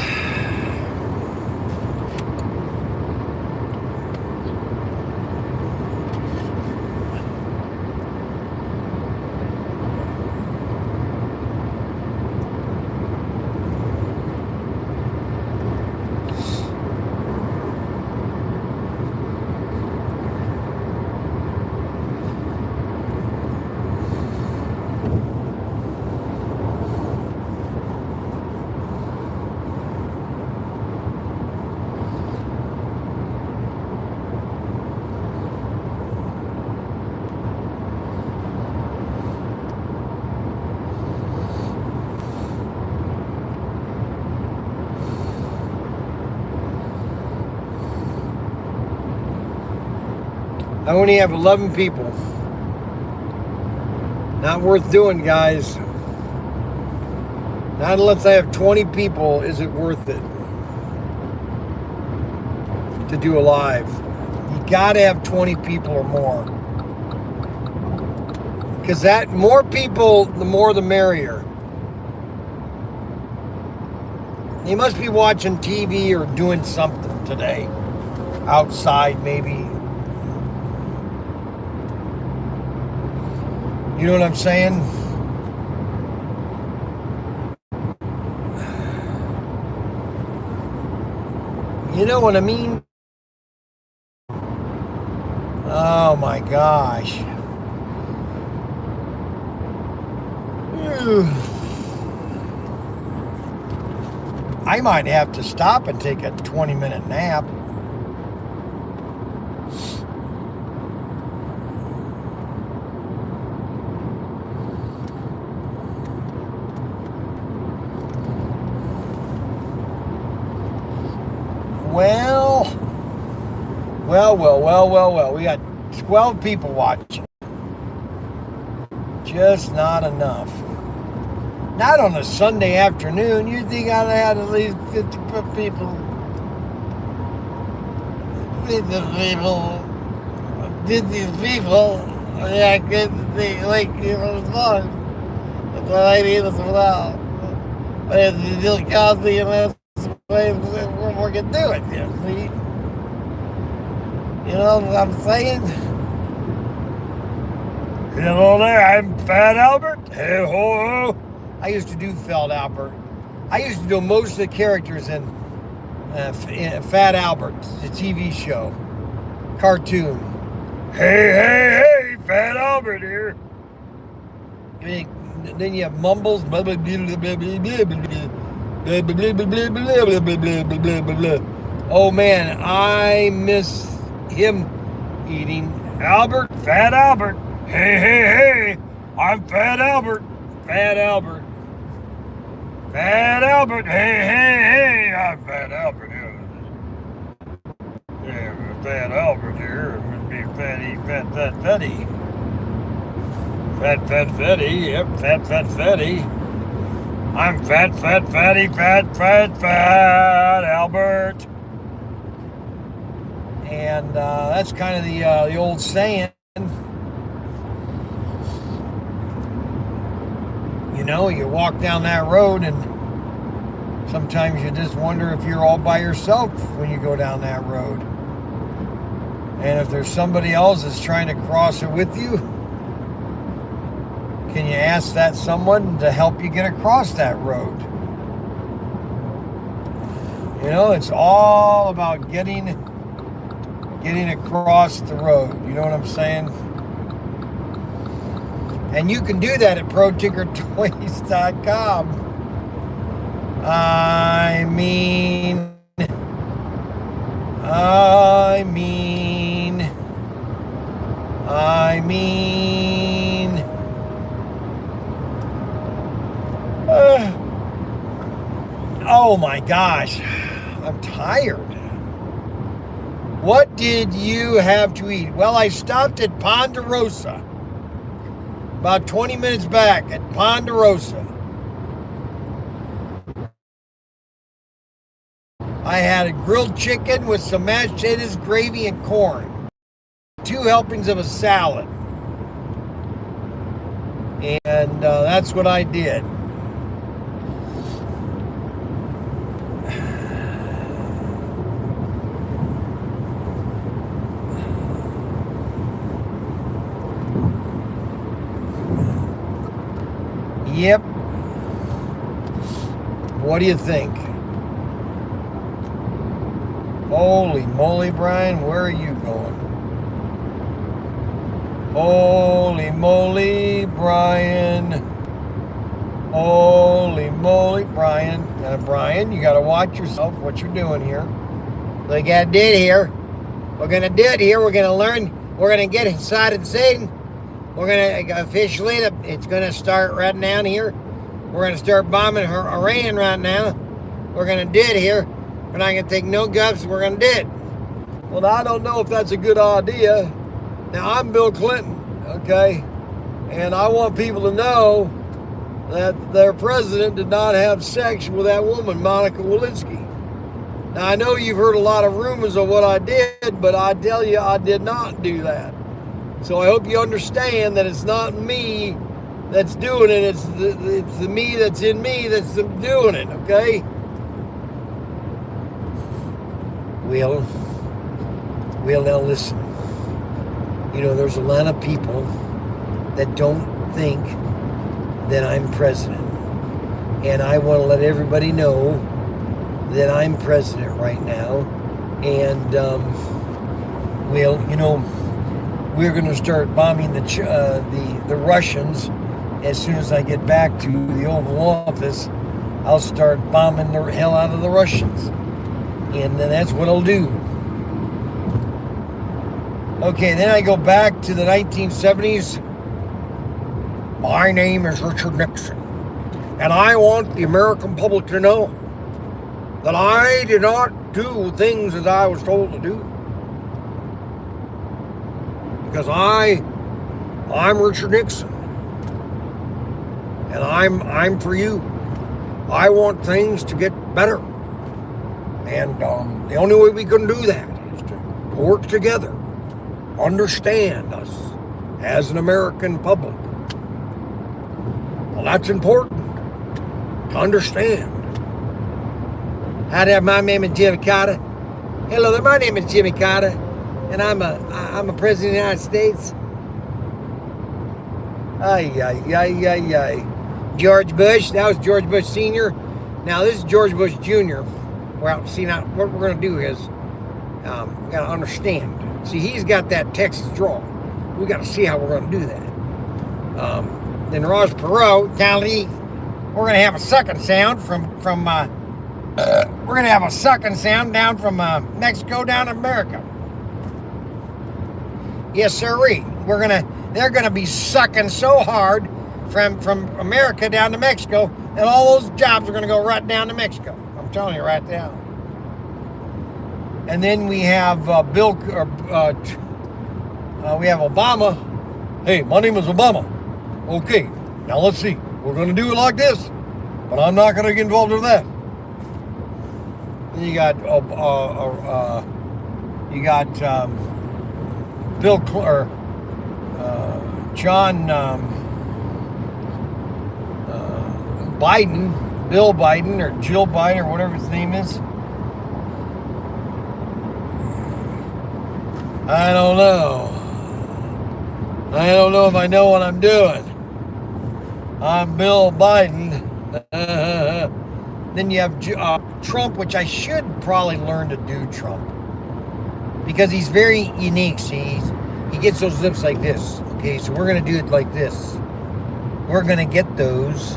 I only have 11 people. Not worth doing, guys. Not unless I have 20 people is it worth it to do a live. You gotta have 20 people or more. Because that more people, the more the merrier. You must be watching TV or doing something today. Outside, maybe. You know what I'm saying? You know what I mean? Oh my gosh. Ew. I might have to stop and take a 20-minute nap. Well. We got 12 people watching. Just not enough. Not on a Sunday afternoon. You think I'd have at least 50 people. 50 people. Yeah, good to see. Like, it was fun. That's what I need as well. But it's still costly and that's way we're going to do it. You see? You know what I'm saying? Hello there, I'm Fat Albert. Hey ho. I used to do Fat Albert. I used to do most of the characters in Fat Albert, the TV show, cartoon. Hey, Fat Albert here. Then you have mumbles. Oh man, I miss him eating. Albert, Fat Albert. Hey, I'm Fat Albert. Fat Albert. Fat Albert. Hey, I'm Fat Albert. Yeah, Fat Albert here. I'm gonna be fatty. Fat fatty. Yep, fat fatty. I'm fat Albert. And that's kind of the old saying. You know, you walk down that road and sometimes you just wonder if you're all by yourself when you go down that road. And if there's somebody else that's trying to cross it with you, can you ask that someone to help you get across that road? You know, it's all about getting across the road. You know what I'm saying? And you can do that at ProTinkerToys.com. I mean, oh my gosh, I'm tired. What did you have to eat? Well, I stopped at Ponderosa about 20 minutes back at Ponderosa. I had a grilled chicken with some mashed potatoes, gravy, and corn. 2 helpings of a salad. And that's what I did. Yep. What do you think? Holy moly, Brian, where are you going? Holy moly, Brian. Holy moly, Brian. Now, Brian, you got to watch yourself, what you're doing here. We got to do it here. We're going to do it here. We're going to learn. We're going to get inside and Satan. We're going to officially, it's going to start right down here. We're going to start bombing Iran right now. We're going to do it here. We're not going to take no guffs. We're going to do it. Well, I don't know if that's a good idea. Now, I'm Bill Clinton, okay? And I want people to know that their president did not have sex with that woman, Monica Lewinsky. Now, I know you've heard a lot of rumors of what I did, but I tell you, I did not do that. So I hope you understand that it's not me that's doing it. It's the me that's in me that's doing it, okay? Well, now listen. You know, there's a lot of people that don't think that I'm president. And I want to let everybody know that I'm president right now. And, well, you know, we're going to start bombing the Russians as soon as I get back to the Oval Office. I'll start bombing the hell out of the Russians. And then that's what I'll do. Okay, then I go back to the 1970s. My name is Richard Nixon, and I want the American public to know that I did not do things as I was told to do. Because I'm Richard Nixon, and I'm for you. I want things to get better, and the only way we can do that is to work together, understand us as an American public. Well, that's important to understand. Hi there, my name is Jimmy Carter. Hello there, my name is Jimmy Carter, and I'm a president of the United States. George Bush, that was George Bush Sr. Now this is George Bush Jr. Well, see, now what we're going to do is, we got to understand. See, he's got that Texas drawl. We got to see how we're going to do that. Then Ross Perot, Cali, we're going to have a sucking sound from we're going to have a sucking sound down from Mexico down to America. Yes, sirree. They're going to be sucking so hard from America down to Mexico that all those jobs are going to go right down to Mexico. I'm telling you right now. And then we have we have Obama. Hey, my name is Obama. Okay, now let's see. We're going to do it like this, but I'm not going to get involved with that. Then you got John Biden, Bill Biden or Jill Biden or whatever his name is. I don't know if I know what I'm doing. I'm Bill Biden. Then you have Trump, which I should probably learn to do Trump. Because he's very unique, see. He gets those lips like this. Okay, so we're going to do it like this. We're going to get those,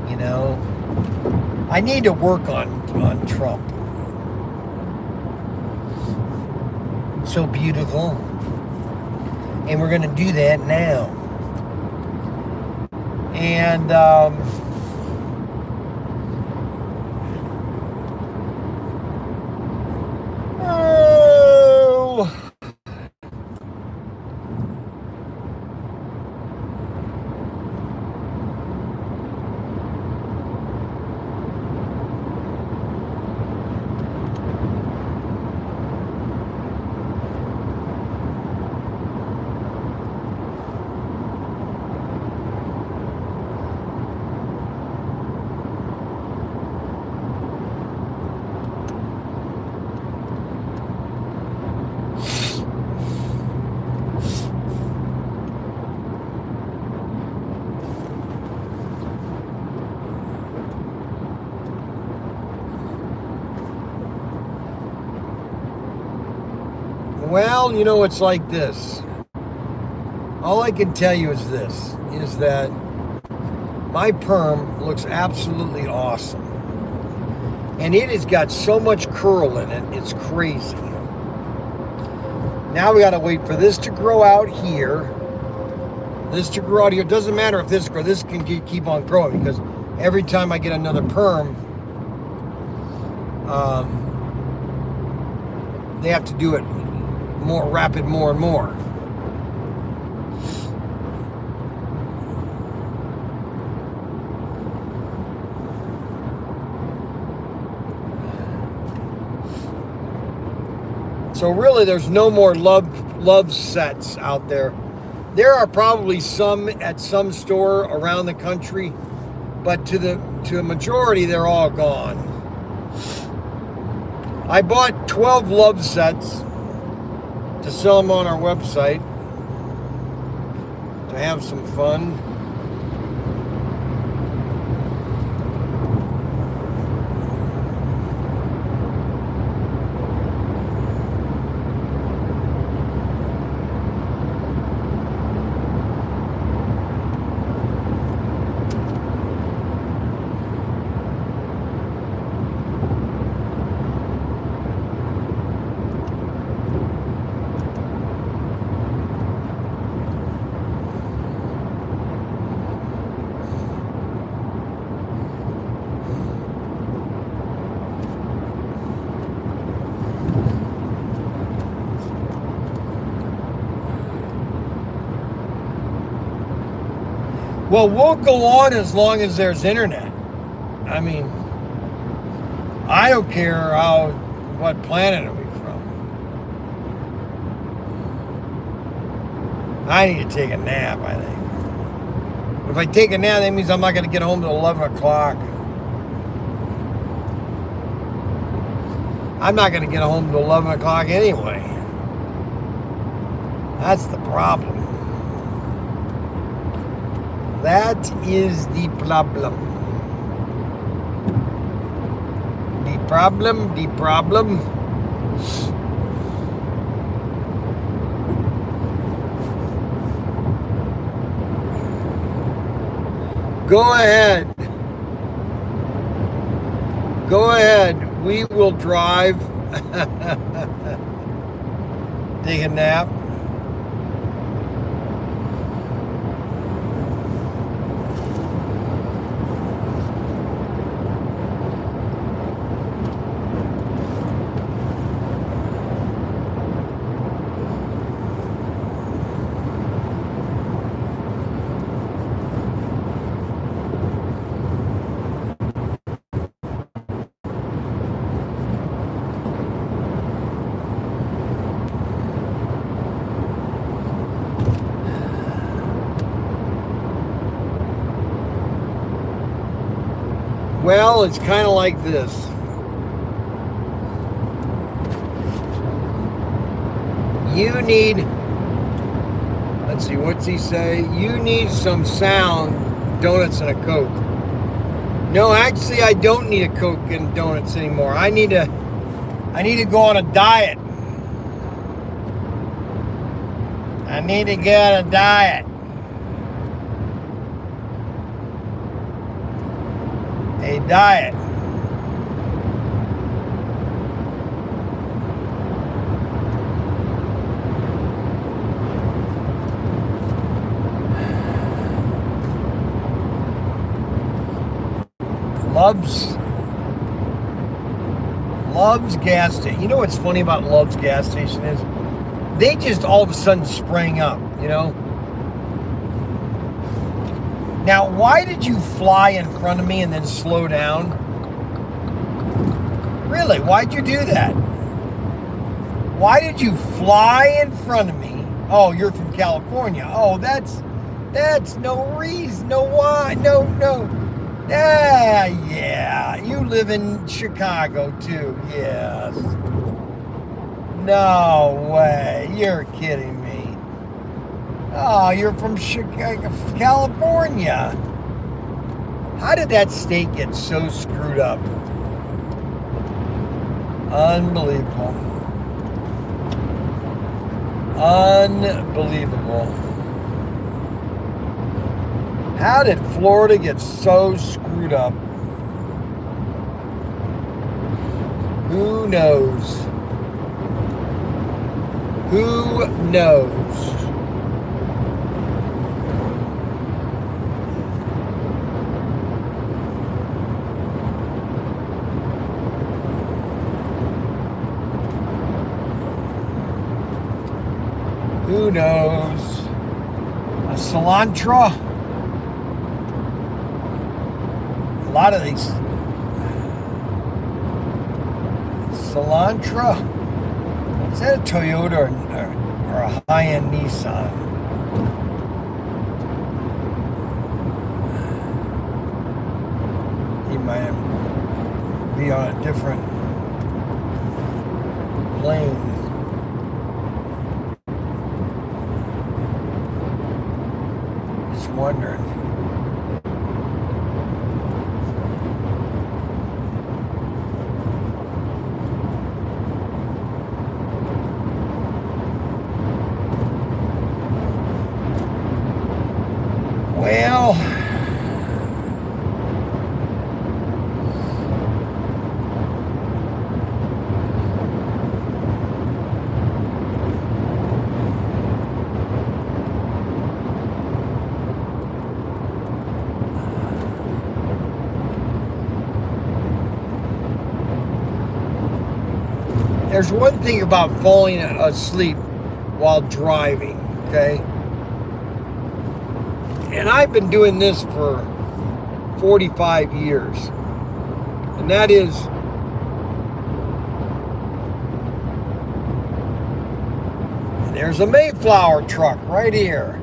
you know. I need to work on Trump. So beautiful. And we're going to do that now. And well, you know, it's like this. All I can tell you is this, is that my perm looks absolutely awesome. And it has got so much curl in it, it's crazy. Now we got to wait for this to grow out here. This to grow out here. It doesn't matter if this grows. This can keep on growing because every time I get another perm, they have to do it more rapid more and more. So really, there's no more love sets out there. There are probably some at some store around the country, but to a majority, they're all gone. I bought 12 love sets to sell them on our website to have some fun. Well, we'll go on as long as there's internet. I mean, I don't care what planet are we from. I need to take a nap, I think. If I take a nap, that means I'm not going to get home till 11 o'clock. I'm not going to get home till 11 o'clock anyway. That's the problem. That is the problem. The problem. Go ahead. Go ahead. We will drive. Take a nap. Well, it's kind of like this. You need, let's see, what's he say? You need some sound, donuts and a Coke. No, actually, I don't need a Coke and donuts anymore. I need to go on a diet. I need to get on a diet. A diet. Love's gas station. You know what's funny about Love's gas station is? They just all of a sudden sprang up, you know? Now, why did you fly in front of me and then slow down? Really, why'd you do that? Why did you fly in front of me? Oh, you're from California. Oh, that's no reason. No why. No. Yeah. You live in Chicago too. Yes. No way. You're kidding me. Oh, you're from Chicago, California. How did that state get so screwed up? Unbelievable. Unbelievable. How did Florida get so screwed up? Who knows? Who knows? Who knows? A cilantro. A lot of these. Cilantro. Is that a Toyota or a high-end Nissan? He might be on a different plane. Just wondering. Well, there's one thing about falling asleep while driving, okay? And I've been doing this for 45 years. And that is, there's a Mayflower truck right here.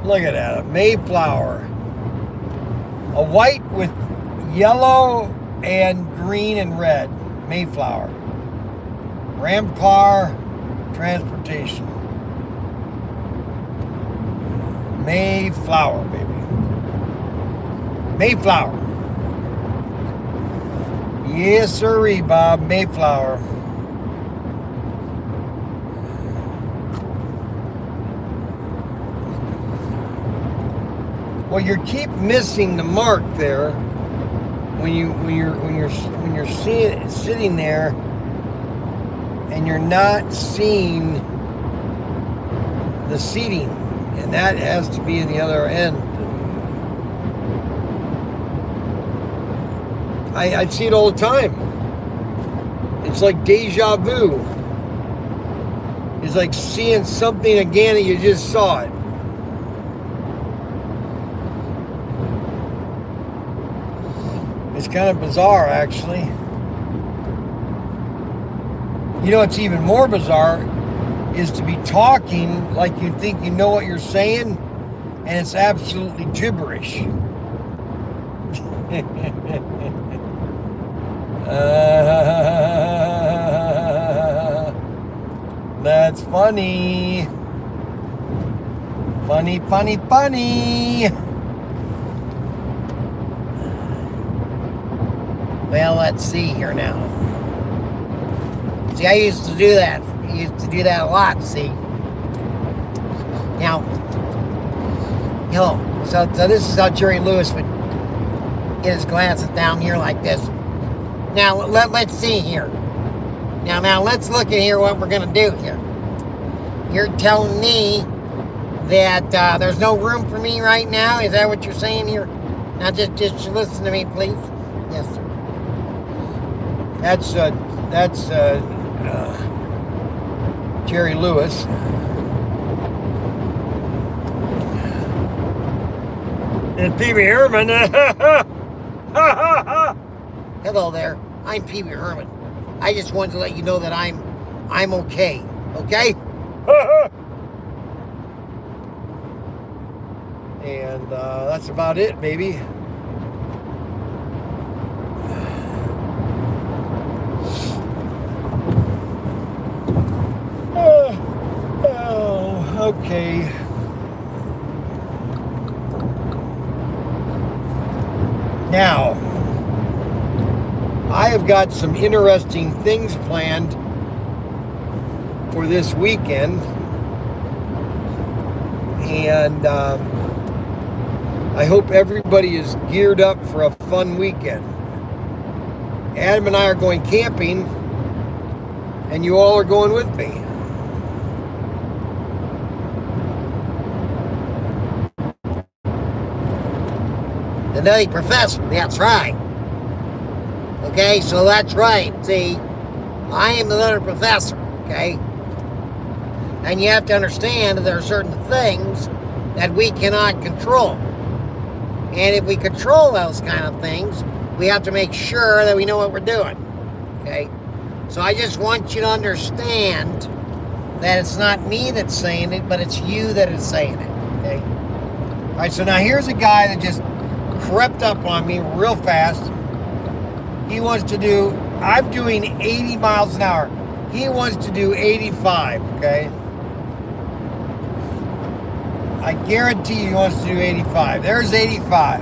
Look at that, a Mayflower. A white with yellow and green and red. Mayflower. Ram car transportation. Mayflower, baby. Mayflower. Yes, sirree, Bob. Mayflower. Well, you keep missing the mark there when you're sitting there and you're not seeing the seating. And that has to be in the other end. I see it all the time. It's like deja vu. It's like seeing something again and you just saw it. It's kind of bizarre, actually. You know what's even more bizarre is to be talking like you think you know what you're saying, and it's absolutely gibberish. That's funny. Funny, funny, funny. Well, let's see here now. See, I used to do that. I used to do that a lot, see. Now, you know, so this is how Jerry Lewis would get his glasses down here like this. Now, let's see here. Now, let's look at here what we're going to do here. You're telling me that there's no room for me right now? Is that what you're saying here? Now, just listen to me, please. Yes, sir. That's Jerry Lewis. And Pee Wee Herman. Hello there. I'm Pee Wee Herman. I just wanted to let you know that I'm okay. Okay? And that's about it, baby. Okay. Now, I have got some interesting things planned for this weekend, and I hope everybody is geared up for a fun weekend. Adam and I are going camping, and you all are going with me. The Nutty Professor, that's right. Okay, so that's right. See, I am the Nutty Professor, okay? And you have to understand that there are certain things that we cannot control. And if we control those kind of things, we have to make sure that we know what we're doing. Okay? So I just want you to understand that it's not me that's saying it, but it's you that is saying it. Okay? All right, so now here's a guy that just crept up on me real fast. He wants to do, I'm doing 80 miles an hour. He wants to do 85, okay? I guarantee you he wants to do 85. There's 85.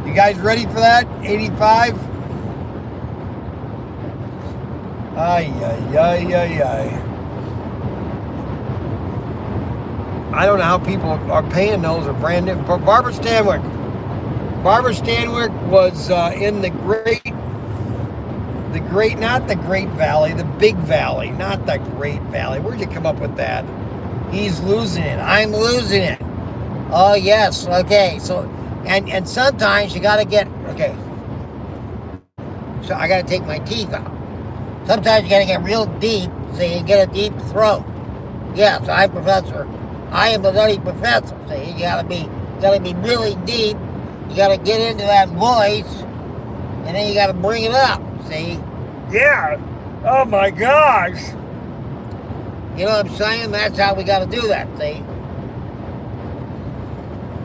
You guys ready for that? 85? Ay, ay, ay, ay, ay. I don't know how people are paying those or brand new. Barbara Stanwyck. Barbara Stanwyck was in the not the Great Valley, the Big Valley, not the Great Valley. Where'd you come up with that? He's losing it. I'm losing it. Oh, yes. Okay. So, and sometimes you got to get, okay. So I got to take my teeth out. Sometimes you got to get real deep so you get a deep throat. Yes, I'm professor. I am the nutty professor. See, you got to be really deep. You got to get into that voice, and then you got to bring it up. See? Yeah. Oh my gosh. You know what I'm saying? That's how we got to do that. See?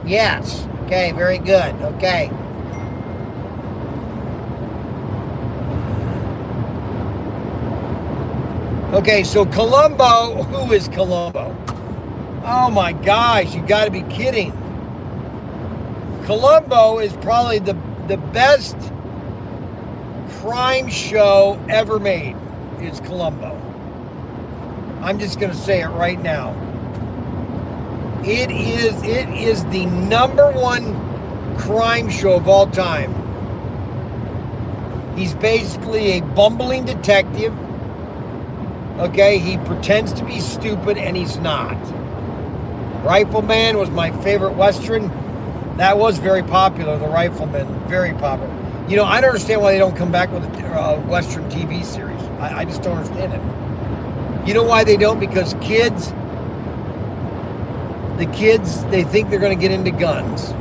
Yes. Okay. Very good. Okay. Okay. So Columbo. Who is Columbo? Oh my gosh! You got to be kidding. Columbo is probably the best crime show ever made. Is Columbo. I'm just going to say it right now. It is the #1 crime show of all time. He's basically a bumbling detective. Okay, he pretends to be stupid and he's not. Rifleman was my favorite Western. That was very popular, the Rifleman, very popular. You know, I don't understand why they don't come back with a Western TV series. I just don't understand it. You know why they don't? Because the kids, they think they're going to get into guns.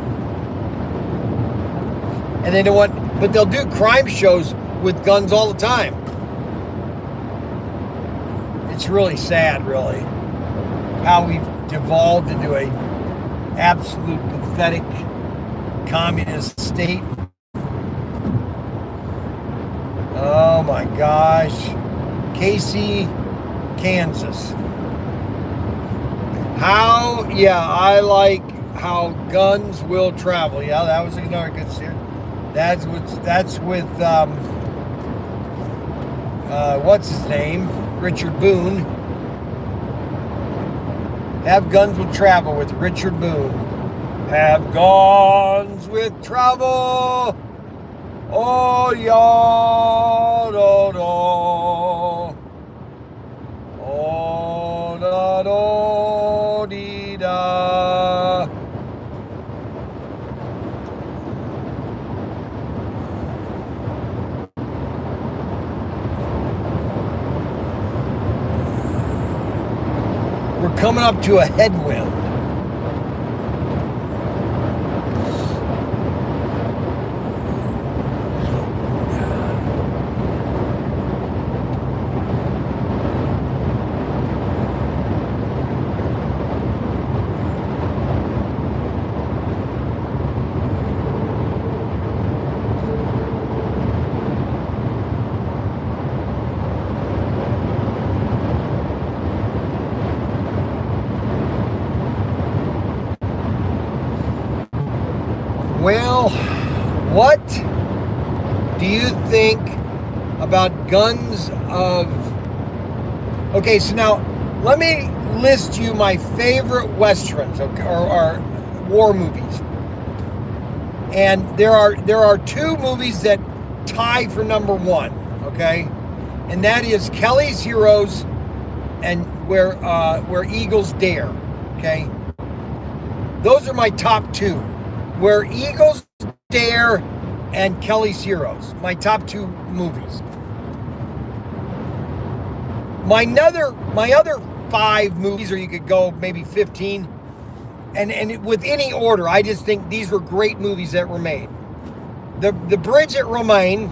And they don't want, but they'll do crime shows with guns all the time. It's really sad, really, how we've devolved into a absolute pathetic communist state. Oh my gosh. Casey, Kansas. I like how guns will travel. Yeah, that was another good series. That's with what's his name? Richard Boone. Have Guns Will Travel with Richard Boone. Have guns with travel. Oh, ya, do, do. Oh, da, do, dee, da. We're coming up to a headwind. Well, what do you think about guns of... Okay, so now let me list you my favorite Westerns, or war movies. And there are two movies that tie for #1, okay? And that is Kelly's Heroes and Where Eagles Dare, okay? Those are my top two. Where Eagles Dare and Kelly's Heroes, my top two movies. My other 5 movies, or you could go maybe 15. And with any order, I just think these were great movies that were made. The Bridge at Remain,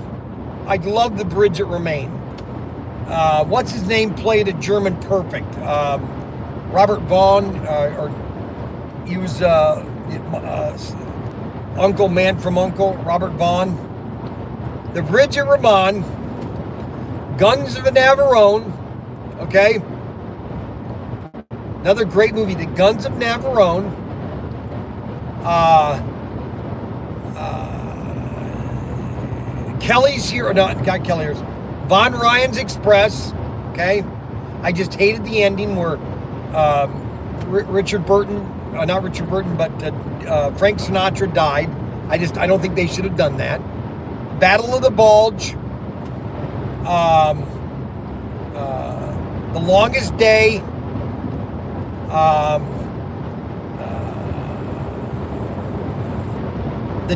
I love The Bridge at Remain. What's his name played a German Perfect? Robert Vaughn, or he was Uncle Man from Uncle, Robert Vaughn. The Bridge at Remain, Guns of Navarone, okay? Another great movie, The Guns of Navarone. Kelly's here, not Kelly's, Von Ryan's Express, okay? I just hated the ending where Richard Burton, not Richard Burton, but Frank Sinatra died. I don't think they should have done that. Battle of the Bulge, The Longest Day, the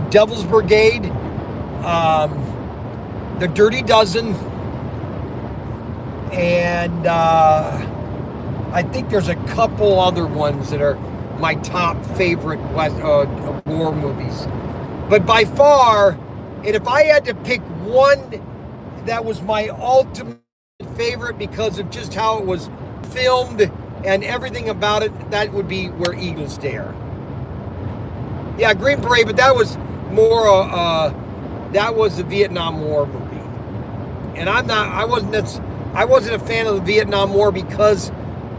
Devil's Brigade, The Dirty Dozen, and I think there's a couple other ones that are my top favorite war movies. But by far, and if I had to pick one that was my ultimate favorite because of just how it was filmed and everything about it, that would be Where Eagles Dare. Yeah, Green Beret, but that was more that was the Vietnam War movie. And I wasn't a fan of the Vietnam War because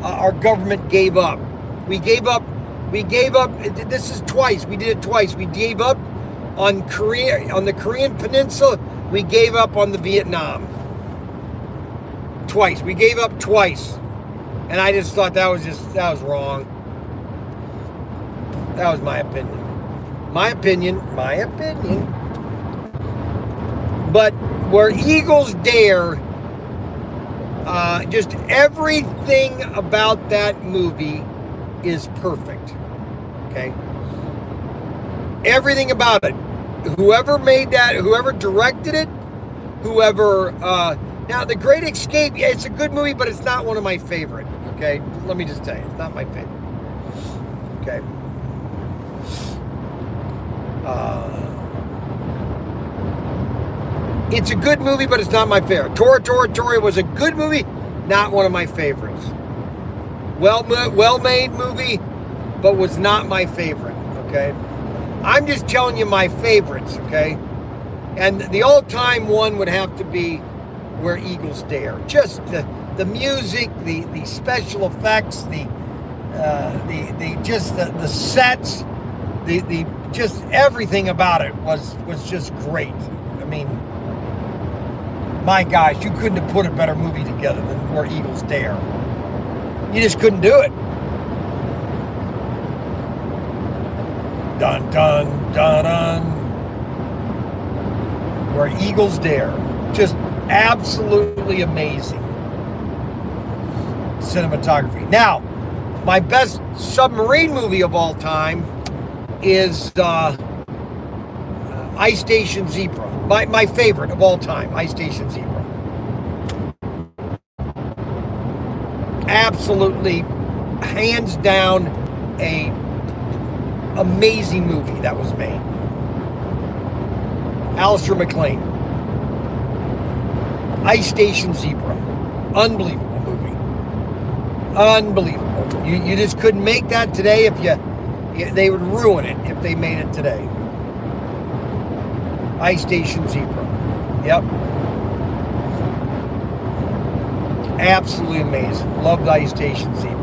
our government gave up. We gave up, this is twice, we did it twice. We gave up on the Korean Peninsula, we gave up on the Vietnam. Twice, we gave up twice. And I just thought that was wrong. That was my opinion. My opinion. But Where Eagles Dare, just everything about that movie is perfect. Okay? Everything about it. Whoever made that, whoever directed it, now, The Great Escape, yeah, it's a good movie, but it's not one of my favorite. Okay? Let me just tell you, it's not my favorite. Okay? It's a good movie, but it's not my favorite. Tora was a good movie, not one of my favorites. Well-made movie, but was not my favorite, okay? I'm just telling you my favorites, okay? And the all-time one would have to be Where Eagles Dare. Just the music, the special effects, the sets, the just everything about it was just great. I mean, my gosh, you couldn't have put a better movie together than Where Eagles Dare. You just couldn't do it. Dun dun dun dun. Where Eagles Dare. Just absolutely amazing cinematography. Now, my best submarine movie of all time is Ice Station Zebra. My favorite of all time, Ice Station Zebra. Absolutely, hands down, a amazing movie that was made. Alistair McLean. Ice Station Zebra. Unbelievable movie. Unbelievable. You just couldn't make that today they would ruin it if they made it today. Ice Station Zebra. Yep. Absolutely amazing. Loved Ice Station Zebra.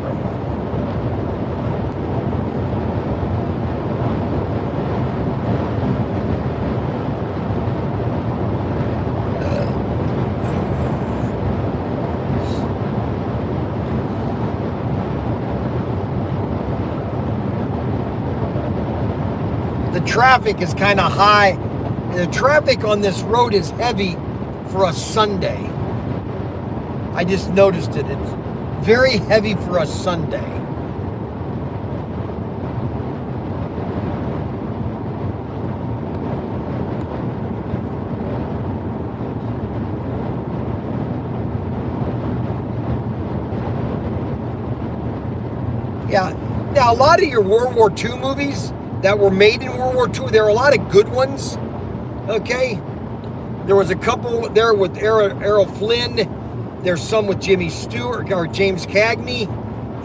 The traffic is kind of high. The traffic on this road is heavy for a Sunday. I just noticed it. It's very heavy for a Sunday. Now, a lot of your World War II movies that were made in World War II, there are a lot of good ones, okay? There was a couple there with Errol Flynn. There's some with Jimmy Stewart or James Cagney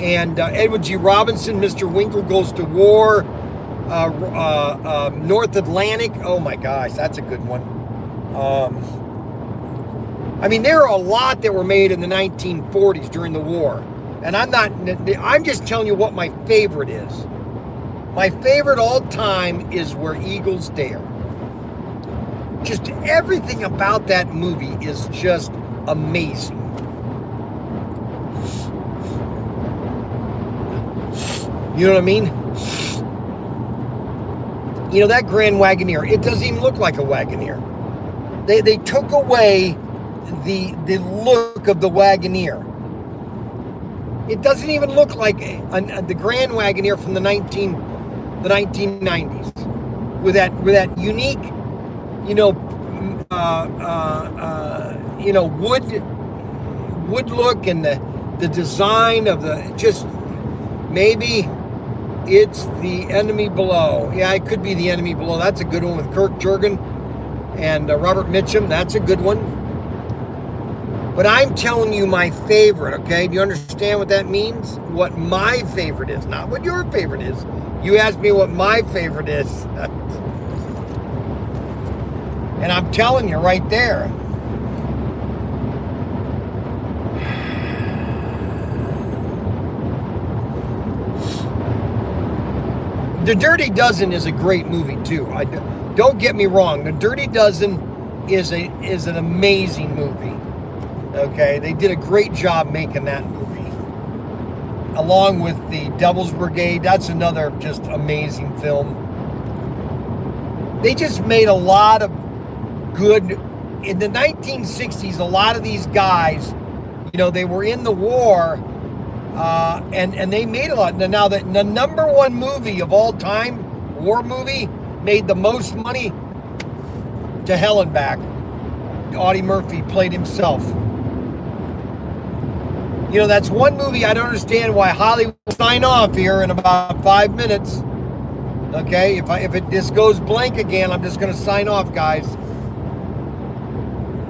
and Edward G. Robinson. Mr. Winkle Goes to War. North Atlantic. Oh my gosh, that's a good one. I mean, there are a lot that were made in the 1940s during the war. And I'm just telling you what my favorite is. My favorite all time is Where Eagles Dare. Just everything about that movie is just amazing. You know what I mean? You know, that Grand Wagoneer, it doesn't even look like a Wagoneer. They took away the look of the Wagoneer. It doesn't even look like the Grand Wagoneer from the 1990s with that unique, wood look and the design of maybe it's The Enemy Below. Yeah, it could be The Enemy Below. That's a good one with Kirk Jurgen and Robert Mitchum. That's a good one. But I'm telling you my favorite, okay? Do you understand what that means? What my favorite is, not what your favorite is. You asked me what my favorite is. And I'm telling you right there. The Dirty Dozen is a great movie too. Don't get me wrong. The Dirty Dozen is an amazing movie. Okay, they did a great job making that movie. Along with the Devil's Brigade, that's another just amazing film. They just made a lot of good. In the 1960s, a lot of these guys, they were in the war. And they made a lot. Now, the number one movie of all time, war movie, made the most money, To Hell and Back. Audie Murphy played himself. That's one movie I don't understand why Hollywood will sign off here in about 5 minutes. Okay, if it just goes blank again, I'm just going to sign off, guys.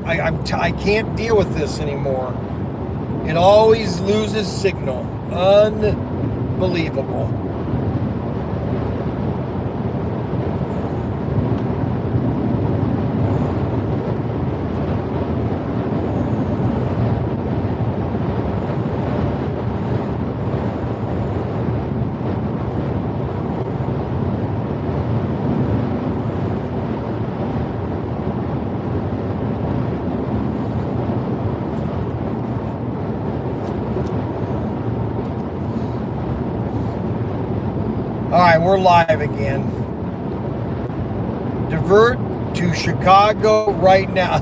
I can't deal with this anymore. It always loses signal. Unbelievable. All right, we're live again. Divert to Chicago right now.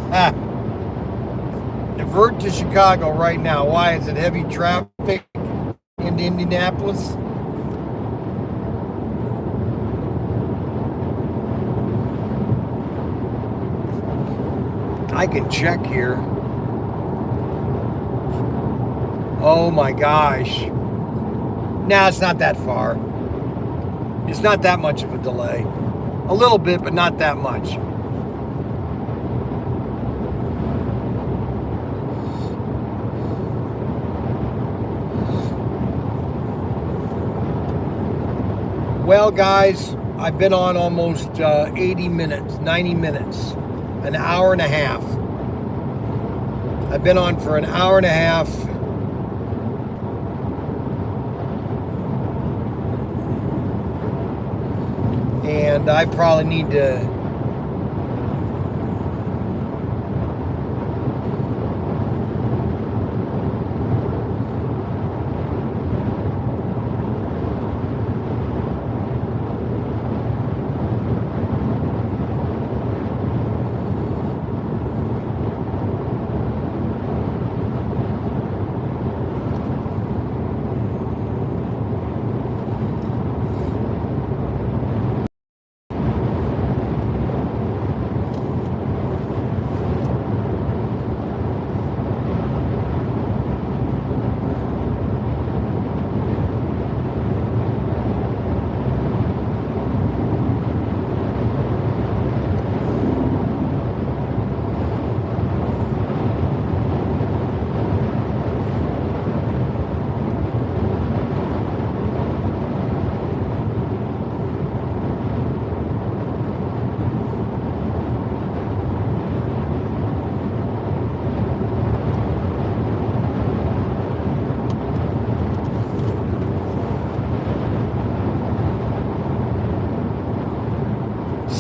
Divert to Chicago right now. Why? Is it heavy traffic in Indianapolis? I can check here. Oh my gosh. Nah, it's not that far. It's not that much of a delay. A little bit, but not that much. Well, guys, I've been on almost 80 minutes, 90 minutes, an hour and a half. I've been on for an hour and a half. And I probably need to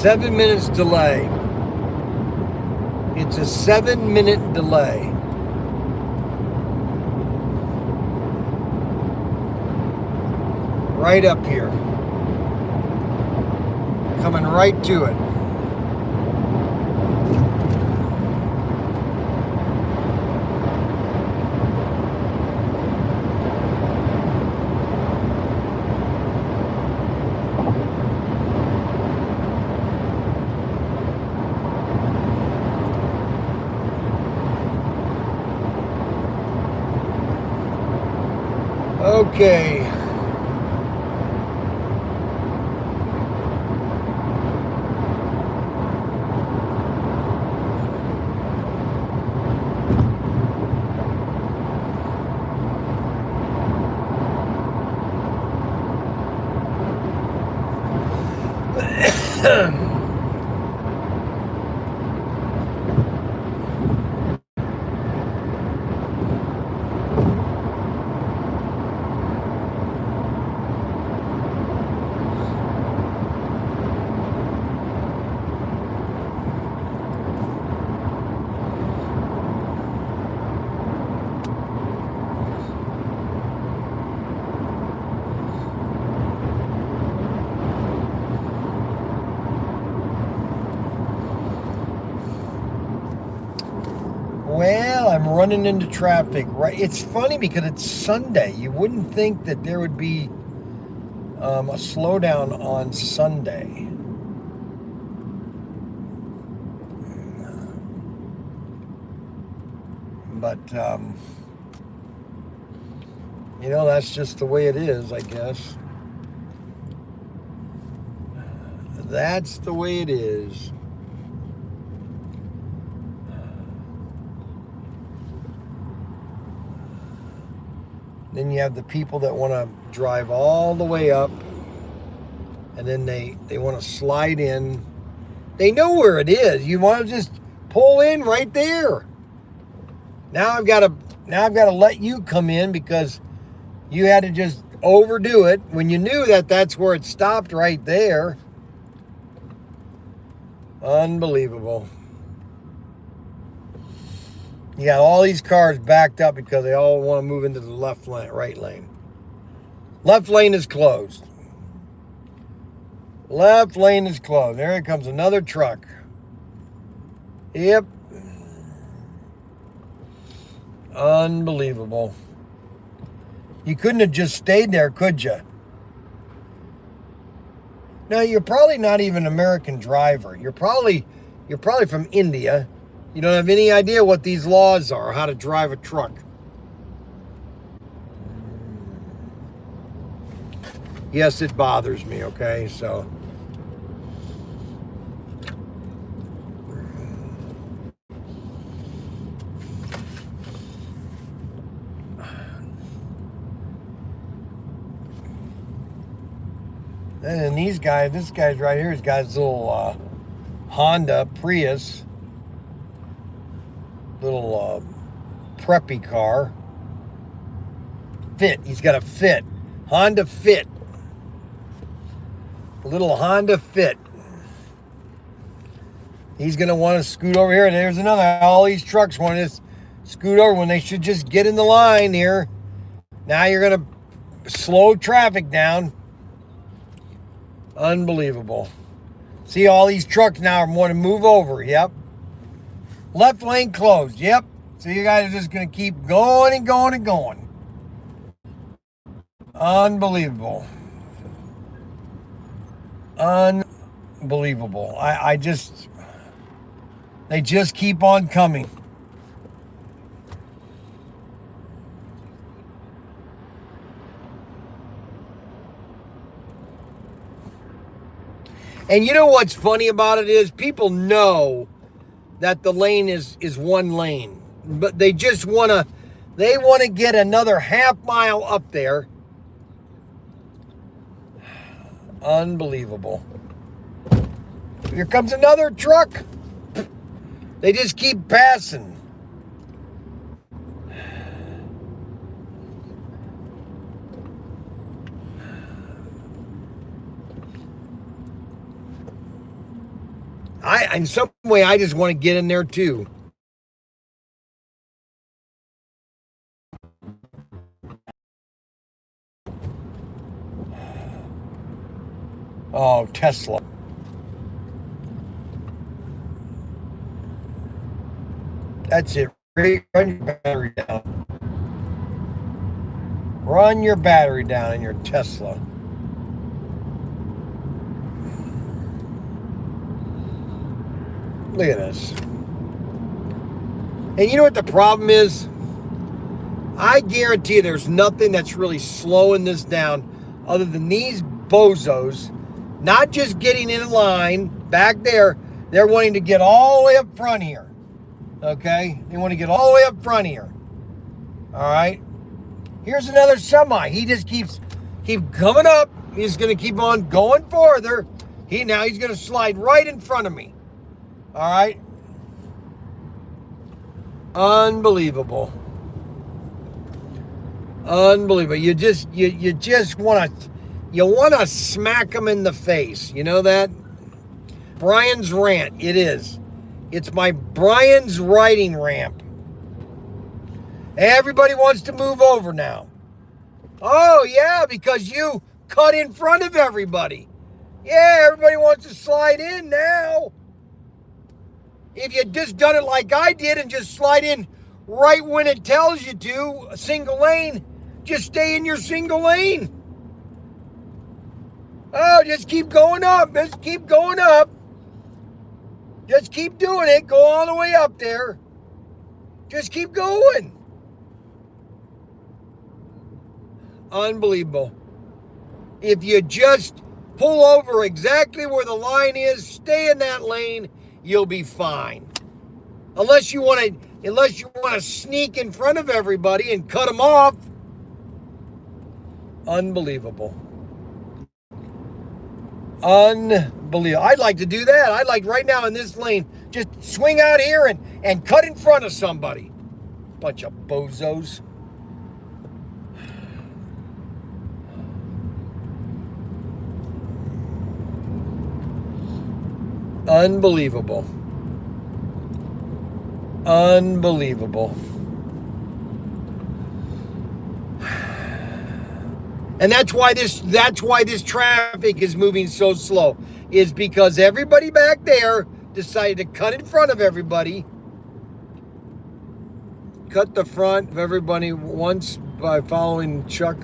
7 minutes delay. It's a 7-minute delay. Right up here. Coming right to it. Okay. Well, I'm running into traffic. Right, it's funny because it's Sunday. You wouldn't think that there would be a slowdown on Sunday. But you know, that's just the way it is, I guess. That's the way it is. Then you have the people that want to drive all the way up, and then they want to slide in. They know where it is. You want to just pull in right there. Now I've got to let you come in because you had to just overdo it when you knew that that's where it stopped right there. Unbelievable. You got all these cars backed up because they all want to move into the left lane, right lane. Left lane is closed. Left lane is closed. There comes another truck. Yep. Unbelievable. You couldn't have just stayed there, could you? Now, you're probably not even an American driver. You're probably from India. You don't have any idea what these laws are, how to drive a truck. Yes, it bothers me, okay? So and then this guy's right here, he's got his little Honda Prius, little preppy car. Fit, he's got a Fit, Honda Fit. A little Honda Fit. He's going to want to scoot over here. And there's another. All these trucks want to scoot over when they should just get in the line here. Now you're going to slow traffic down. Unbelievable. See, all these trucks now want to move over. Yep. Left lane closed. Yep. So you guys are just going to keep going and going and going. Unbelievable. Unbelievable. They just keep on coming. And you know what's funny about it is people know that the lane is one lane, but they just want to get another half mile up there. Unbelievable. Here comes another truck. They just keep passing. In some way, I just want to get in there too. Oh, Tesla. That's it. Run your battery down. Run your battery down in your Tesla. Look at this. And you know what the problem is? I guarantee there's nothing that's really slowing this down other than these bozos not just getting in line back there. They're wanting to get all the way up front here. Okay? They want to get all the way up front here. All right? Here's another semi. He just keeps coming up. He's going to keep on going farther. Now he's going to slide right in front of me. All right? Unbelievable. Unbelievable. You just want to smack him in the face. You know that? Brian's rant. It is. It's my Brian's riding ramp. Everybody wants to move over now. Oh, yeah, because you cut in front of everybody. Yeah, everybody wants to slide in now. If you just done it like I did and just slide in right when it tells you to, a single lane, just stay in your single lane. Oh, just keep going up. Just keep going up. Just keep doing it. Go all the way up there. Just keep going. Unbelievable. If you just pull over exactly where the line is, stay in that lane, you'll be fine. Unless you want to sneak in front of everybody and cut them off. Unbelievable. Unbelievable. I'd like to do that. I'd like right now in this lane, just swing out here and cut in front of somebody. Bunch of bozos. Unbelievable. Unbelievable. And that's why this traffic is moving so slow, is because everybody back there decided to cut in front of everybody. Cut the front of everybody once by following Chuck.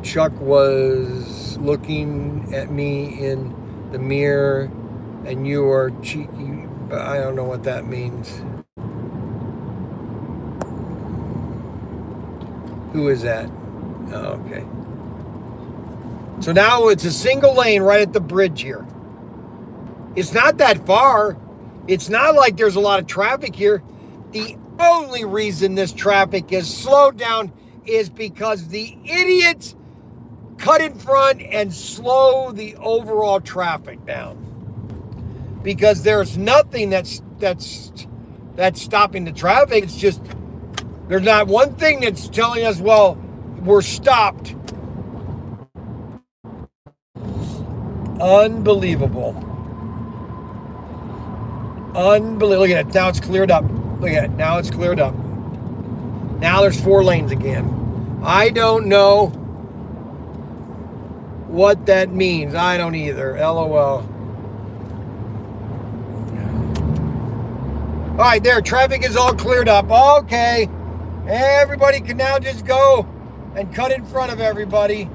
Chuck was looking at me in the mirror, and you are cheeky. I don't know what that means. Who is that? Oh, okay. So now it's a single lane right at the bridge here. It's not that far. It's not like there's a lot of traffic here. The only reason this traffic is slowed down is because the idiots cut in front and slow the overall traffic down. Because there's nothing that's stopping the traffic. It's just there's not one thing that's telling us, well, we're stopped. Unbelievable. Unbelievable. Look at it. Now it's cleared up. Look at it. Now it's cleared up. Now there's 4 lanes again. I don't know what that means. I don't either. LOL. All right, there. Traffic is all cleared up. Okay. Everybody can now just go and cut in front of everybody.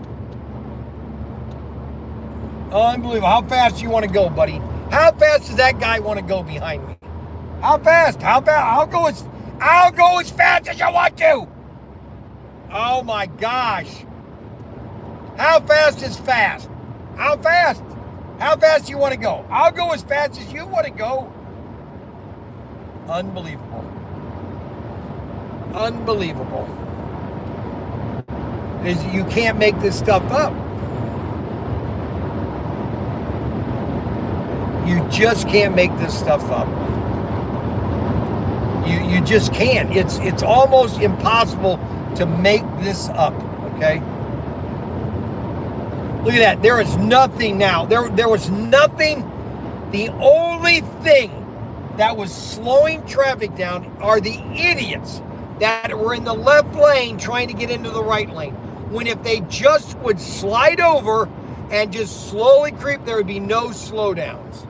Unbelievable. How fast do you want to go, buddy? How fast does that guy want to go behind me? How fast? How fast? I'll go as fast as you want to. Oh my gosh. How fast is fast? How fast? How fast do you want to go? I'll go as fast as you want to go. Unbelievable. Unbelievable. You can't make this stuff up. You just can't make this stuff up. You just can't. It's almost impossible to make this up, okay? Look at that. There is nothing now. There was nothing. The only thing that was slowing traffic down are the idiots that were in the left lane trying to get into the right lane. When if they just would slide over and just slowly creep, there would be no slowdowns.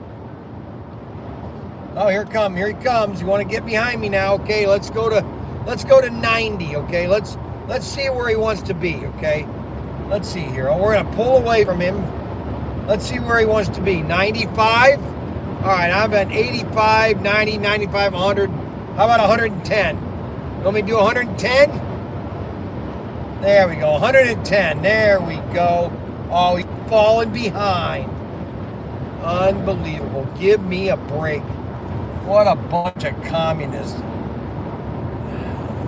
Oh, here he comes. You want to get behind me now? Okay, let's go to 90. Okay, let's see where he wants to be. Okay, let's see here. Oh, we're gonna pull away from him. Let's see where he wants to be. 95. All right, I'm at 85, 90, 95, 100. How about 110? You want me to do 110? There we go, 110. There we go. Oh, he's falling behind. Unbelievable. Give me a break. What a bunch of communists.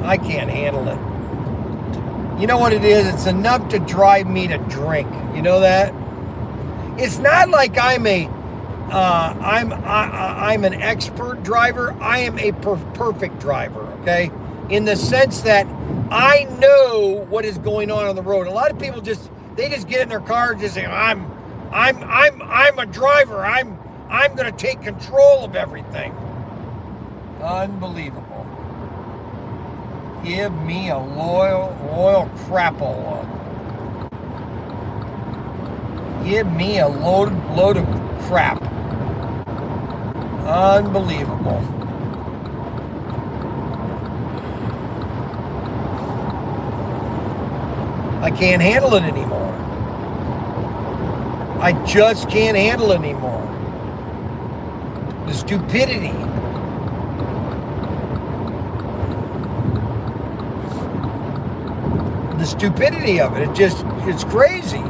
I can't handle it. You know what it is? It's enough to drive me to drink. You know that? It's not like I'm an expert driver. I am a perfect driver, okay? In the sense that I know what is going on the road. A lot of people just get in their car and just say, I'm a driver. I'm going to take control of everything. Unbelievable. Give me a loyal crapple. Give me a load of crap. Unbelievable. I can't handle it anymore. I just can't handle it anymore. The stupidity. The stupidity of it. It's crazy.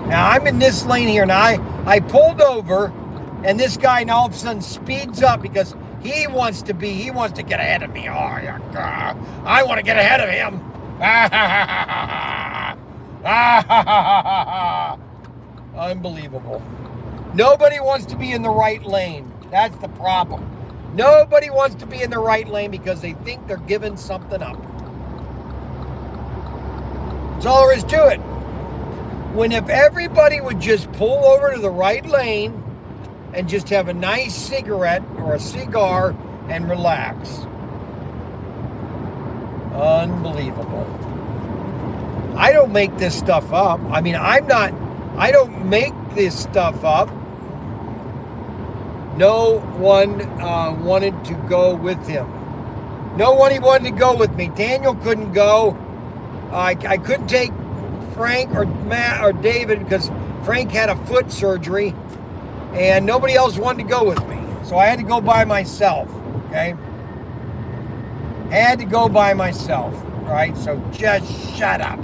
Now I'm in this lane here, and I pulled over, and this guy now all of a sudden speeds up because he wants to get ahead of me. Oh, yeah, I want to get ahead of him. Unbelievable. Nobody wants to be in the right lane. That's the problem. Nobody wants to be in the right lane because they think they're giving something up. That's all there is to it. When if everybody would just pull over to the right lane and just have a nice cigarette or a cigar and relax. Unbelievable. I don't make this stuff up. I mean, I don't make this stuff up. No one wanted to go with him. No one wanted to go with me. Daniel couldn't go. I couldn't take Frank or Matt or David because Frank had a foot surgery and nobody else wanted to go with me. So I had to go by myself, okay? Had to go by myself, right? So just shut up.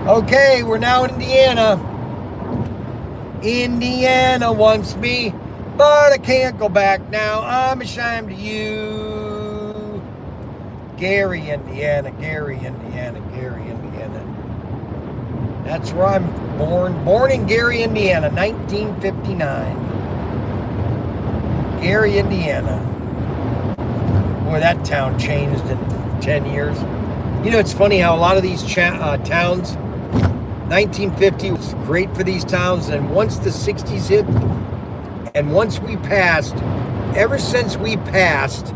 Okay, we're now in Indiana. Indiana wants me, but I can't go back now. I'm ashamed of you. Gary, Indiana, Gary, Indiana, Gary, Indiana. That's where I'm born. Born in Gary, Indiana, 1959. Gary, Indiana. Boy, that town changed in 10 years. You know, it's funny how a lot of these towns, 1950 was great for these towns, and once the 60s hit, and once we passed, ever since we passed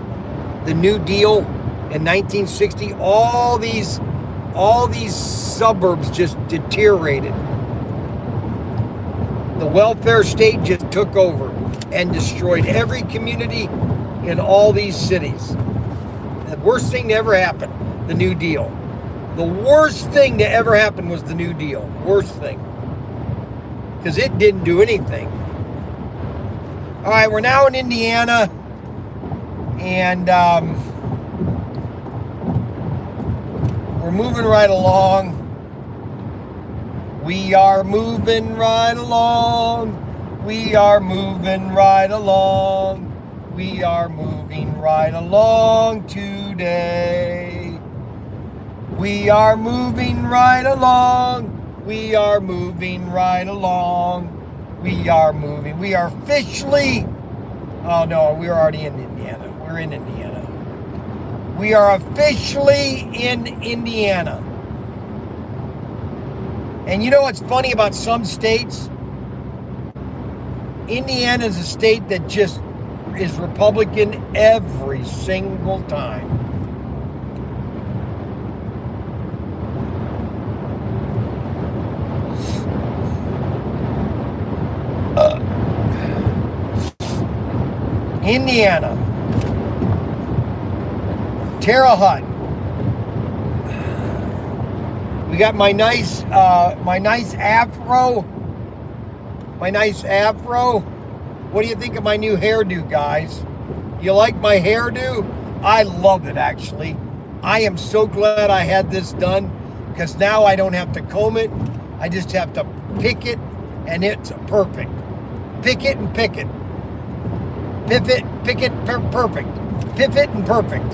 the New Deal in 1960, all these suburbs just deteriorated. The welfare state just took over and destroyed every community in all these cities. The worst thing to ever happen, the New Deal. The worst thing to ever happen was the New Deal. Worst thing. because it didn't do anything. All right, we're now in Indiana, and we're moving right along. We are moving right along. We are moving right along. We are moving right along today. We are moving right along. We are moving right along. We are moving. We are officially. Oh no, we're already in Indiana. We're in Indiana. We are officially in Indiana. And you know what's funny about some states? Indiana is a state that just is Republican every single time. Indiana. Terre Haute. We got my nice afro. My nice afro. What do you think of my new hairdo, guys? You like my hairdo? I love it, actually. I am so glad I had this done, because now I don't have to comb it. I just have to pick it, and it's perfect. Pick it and pick it. Pick it, perfect. Pivot and perfect.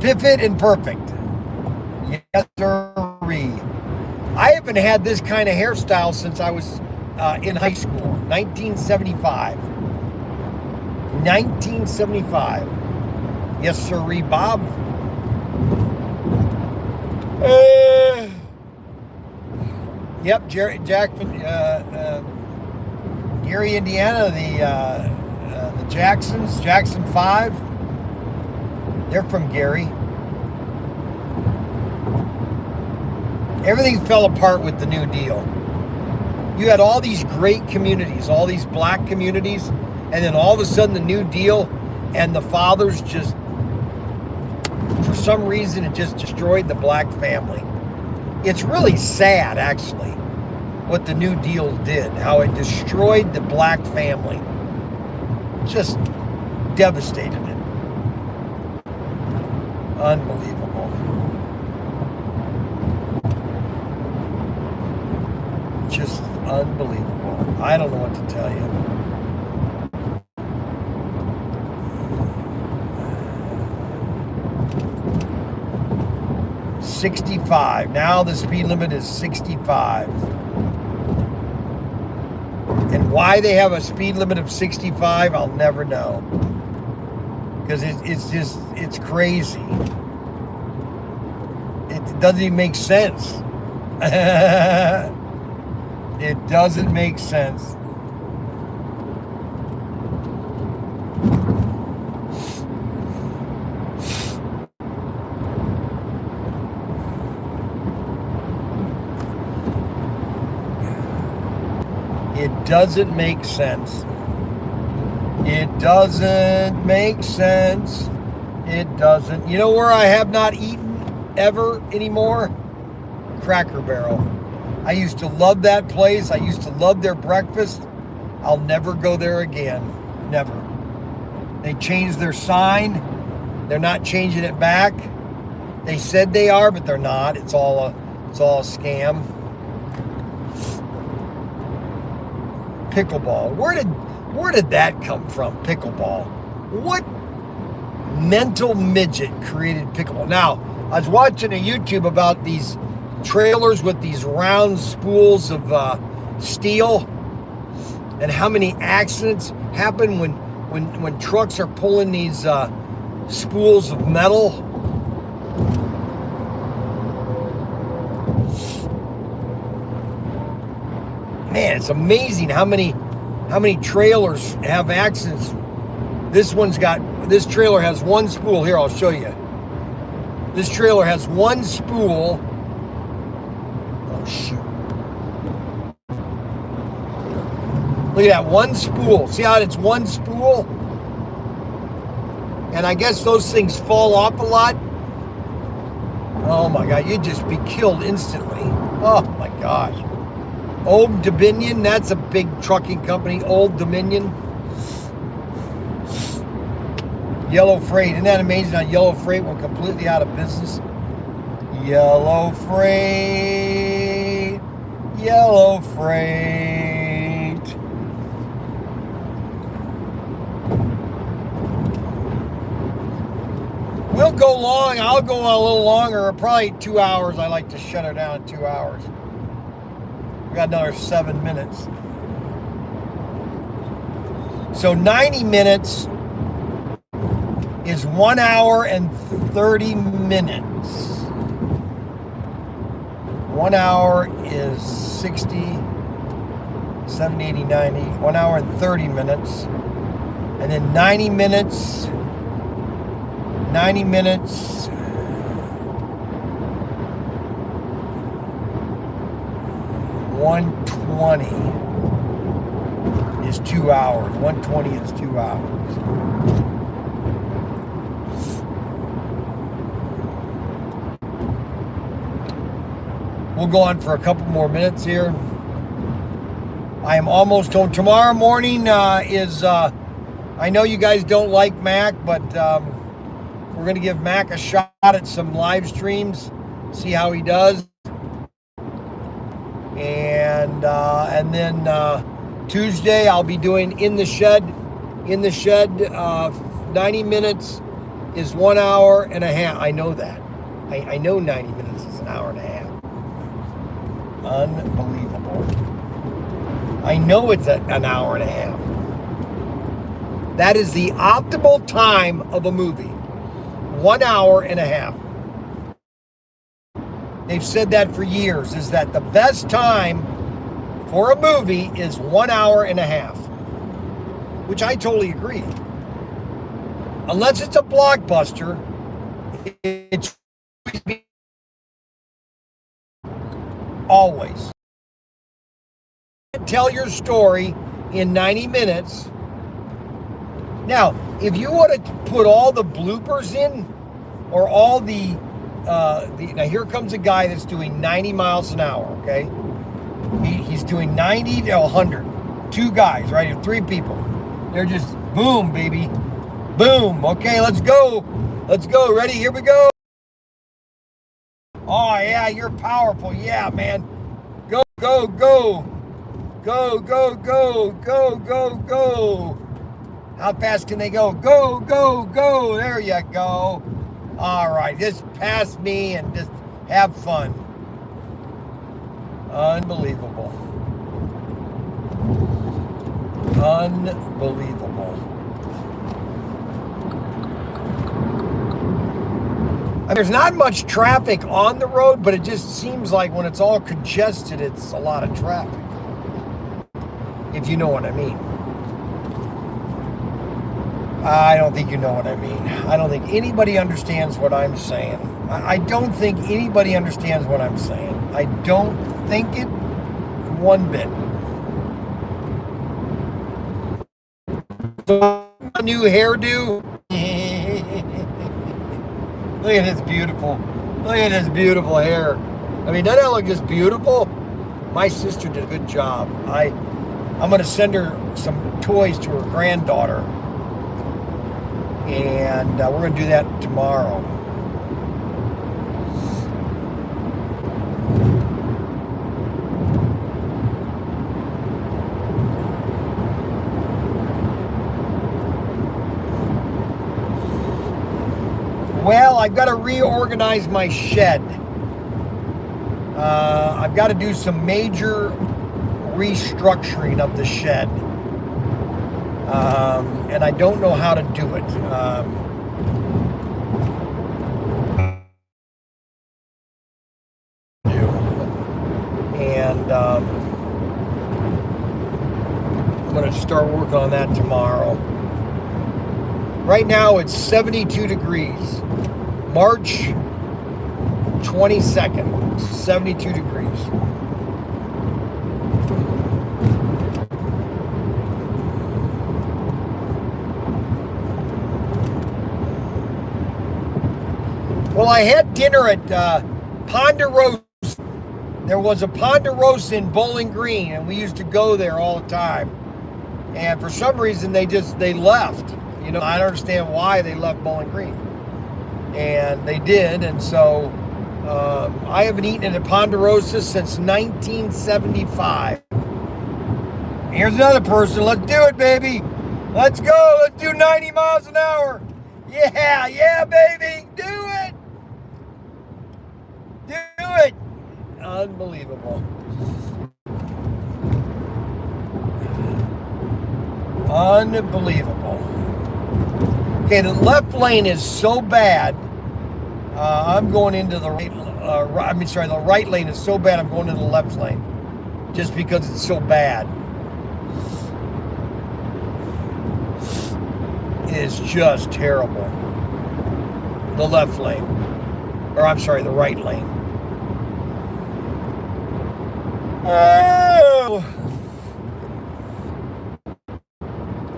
Pivot and perfect. Yes, sirree. I haven't had this kind of hairstyle since I was in high school, 1975. 1975. Yes, sirree, Bob. Yep, Gary, Indiana, the Jacksons, Jackson 5. They're from Gary. Everything fell apart with the New Deal. You had all these great communities, all these black communities, and then all of a sudden the New Deal and the fathers just, for some reason, it just destroyed the black family. It's really sad, actually, what the New Deal did, how it destroyed the black family. Just devastated it. Unbelievable. Just unbelievable. I don't know what to tell you. $65. Now the speed limit is 65. And why they have a speed limit of 65, I'll never know. Because it's crazy. It doesn't even make sense. It doesn't make sense. It doesn't make sense. It doesn't make sense. It doesn't. You know where I have not eaten ever anymore? Cracker Barrel. I used to love that place. I used to love their breakfast. I'll never go there again. Never. They changed their sign. They're not changing it back. They said they are, but they're not. It's all a scam. Pickleball. Where did that come from? Pickleball. What mental midget created pickleball? Now, I was watching a YouTube about these trailers with these round spools of steel, and how many accidents happen when trucks are pulling these spools of metal. Man, it's amazing how many trailers have accidents. This trailer has one spool. Here, I'll show you. This trailer has one spool. Oh, shoot. Look at that, one spool. See how it's one spool? And I guess those things fall off a lot. Oh my God, you'd just be killed instantly. Oh my gosh. Old Dominion, that's a big trucking company. Old Dominion. Yellow Freight, isn't that amazing how Yellow Freight went completely out of business? Yellow Freight, Yellow Freight. We'll go long. I'll go on a little longer, probably 2 hours. I like to shut her down in 2 hours. We got another 7 minutes. So 90 minutes is 1 hour and 30 minutes. 1 hour is 60, 70, 80, 90. 1 hour and 30 minutes. And then 90 minutes. 120 is 2 hours. 120 is 2 hours. We'll go on for a couple more minutes here. I am almost home. Tomorrow morning I know you guys don't like Mac, but we're going to give Mac a shot at some live streams, see how he does. And then Tuesday I'll be doing In the Shed. In the Shed, 90 minutes is 1 hour and a half. I know that. I know 90 minutes is an hour and a half. Unbelievable. I know it's an hour and a half. That is the optimal time of a movie. 1 hour and a half. They've said that for years, is that the best time for a movie is 1 hour and a half. Which I totally agree. Unless it's a blockbuster, it's always. Tell your story in 90 minutes. Now, if you want to put all the bloopers in, or all the now here comes a guy that's doing 90 miles an hour, okay? He's doing 90 to 100. Two guys, right here, 3 people. They're just boom, baby. Boom. Okay, let's go. Let's go. Ready? Here we go. Oh, yeah, you're powerful. Yeah, man. Go, go, go. Go, go, go, go, go, go. How fast can they go? Go, go, go. There you go. All right, just pass me and just have fun. Unbelievable. Unbelievable. There's not much traffic on the road, but it just seems like when it's all congested, it's a lot of traffic. If you know what I mean. I don't think you know what I mean. I don't think anybody understands what I'm saying. I don't think anybody understands what I'm saying. I don't think it one bit. So, a new hairdo. Look at this beautiful. Look at this beautiful hair. I mean, doesn't that look just beautiful? My sister did a good job. I'm going to send her some toys to her granddaughter. And we're going to do that tomorrow. Well, I've got to reorganize my shed. I've got to do some major restructuring of the shed. And I don't know how to do it. And I'm going to start working on that tomorrow. Right now it's 72 degrees. March 22nd, 72 degrees. Well, I had dinner at Ponderosa. there was a Ponderosa in Bowling Green, and we used to go there all the time. And for some reason, they left. You know, I don't understand why they left Bowling Green. And they did, and so I haven't eaten at a Ponderosa since 1975. Here's another person. Let's do it, baby. Let's go. Let's do 90 miles an hour. Yeah, baby. Do it. Do it. Unbelievable. Unbelievable. Okay, the left lane is so bad. I'm going into the right. The right lane is so bad. I'm going into the left lane, just because it's so bad. It is just terrible. The left lane, or I'm sorry, the right lane. Oh.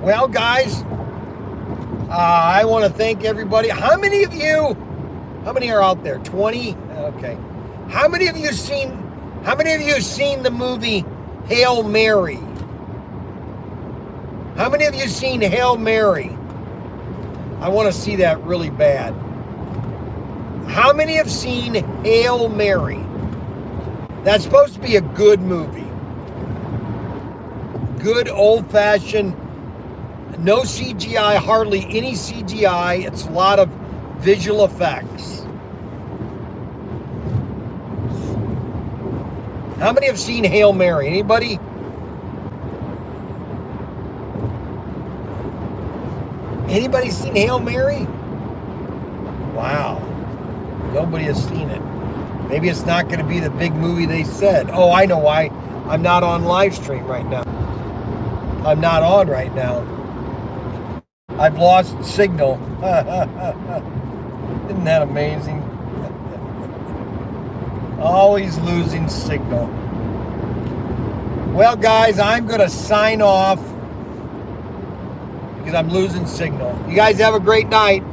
Well, guys, I want to thank everybody. How many are out there? 20? Okay. How many of you seen the movie Hail Mary? How many of you seen Hail Mary? I want to see that really bad. How many have seen Hail Mary? That's supposed to be a good movie. Good old-fashioned, no CGI, hardly any CGI. It's a lot of visual effects. How many have seen Hail Mary? Anybody? Anybody seen Hail Mary? Wow. Nobody has seen it. Maybe it's not going to be the big movie they said. Oh, I know why. I'm not on Livestream right now. I'm not on right now. I've lost signal. Isn't that amazing? Always losing signal. Well, guys, I'm going to sign off because I'm losing signal. You guys have a great night.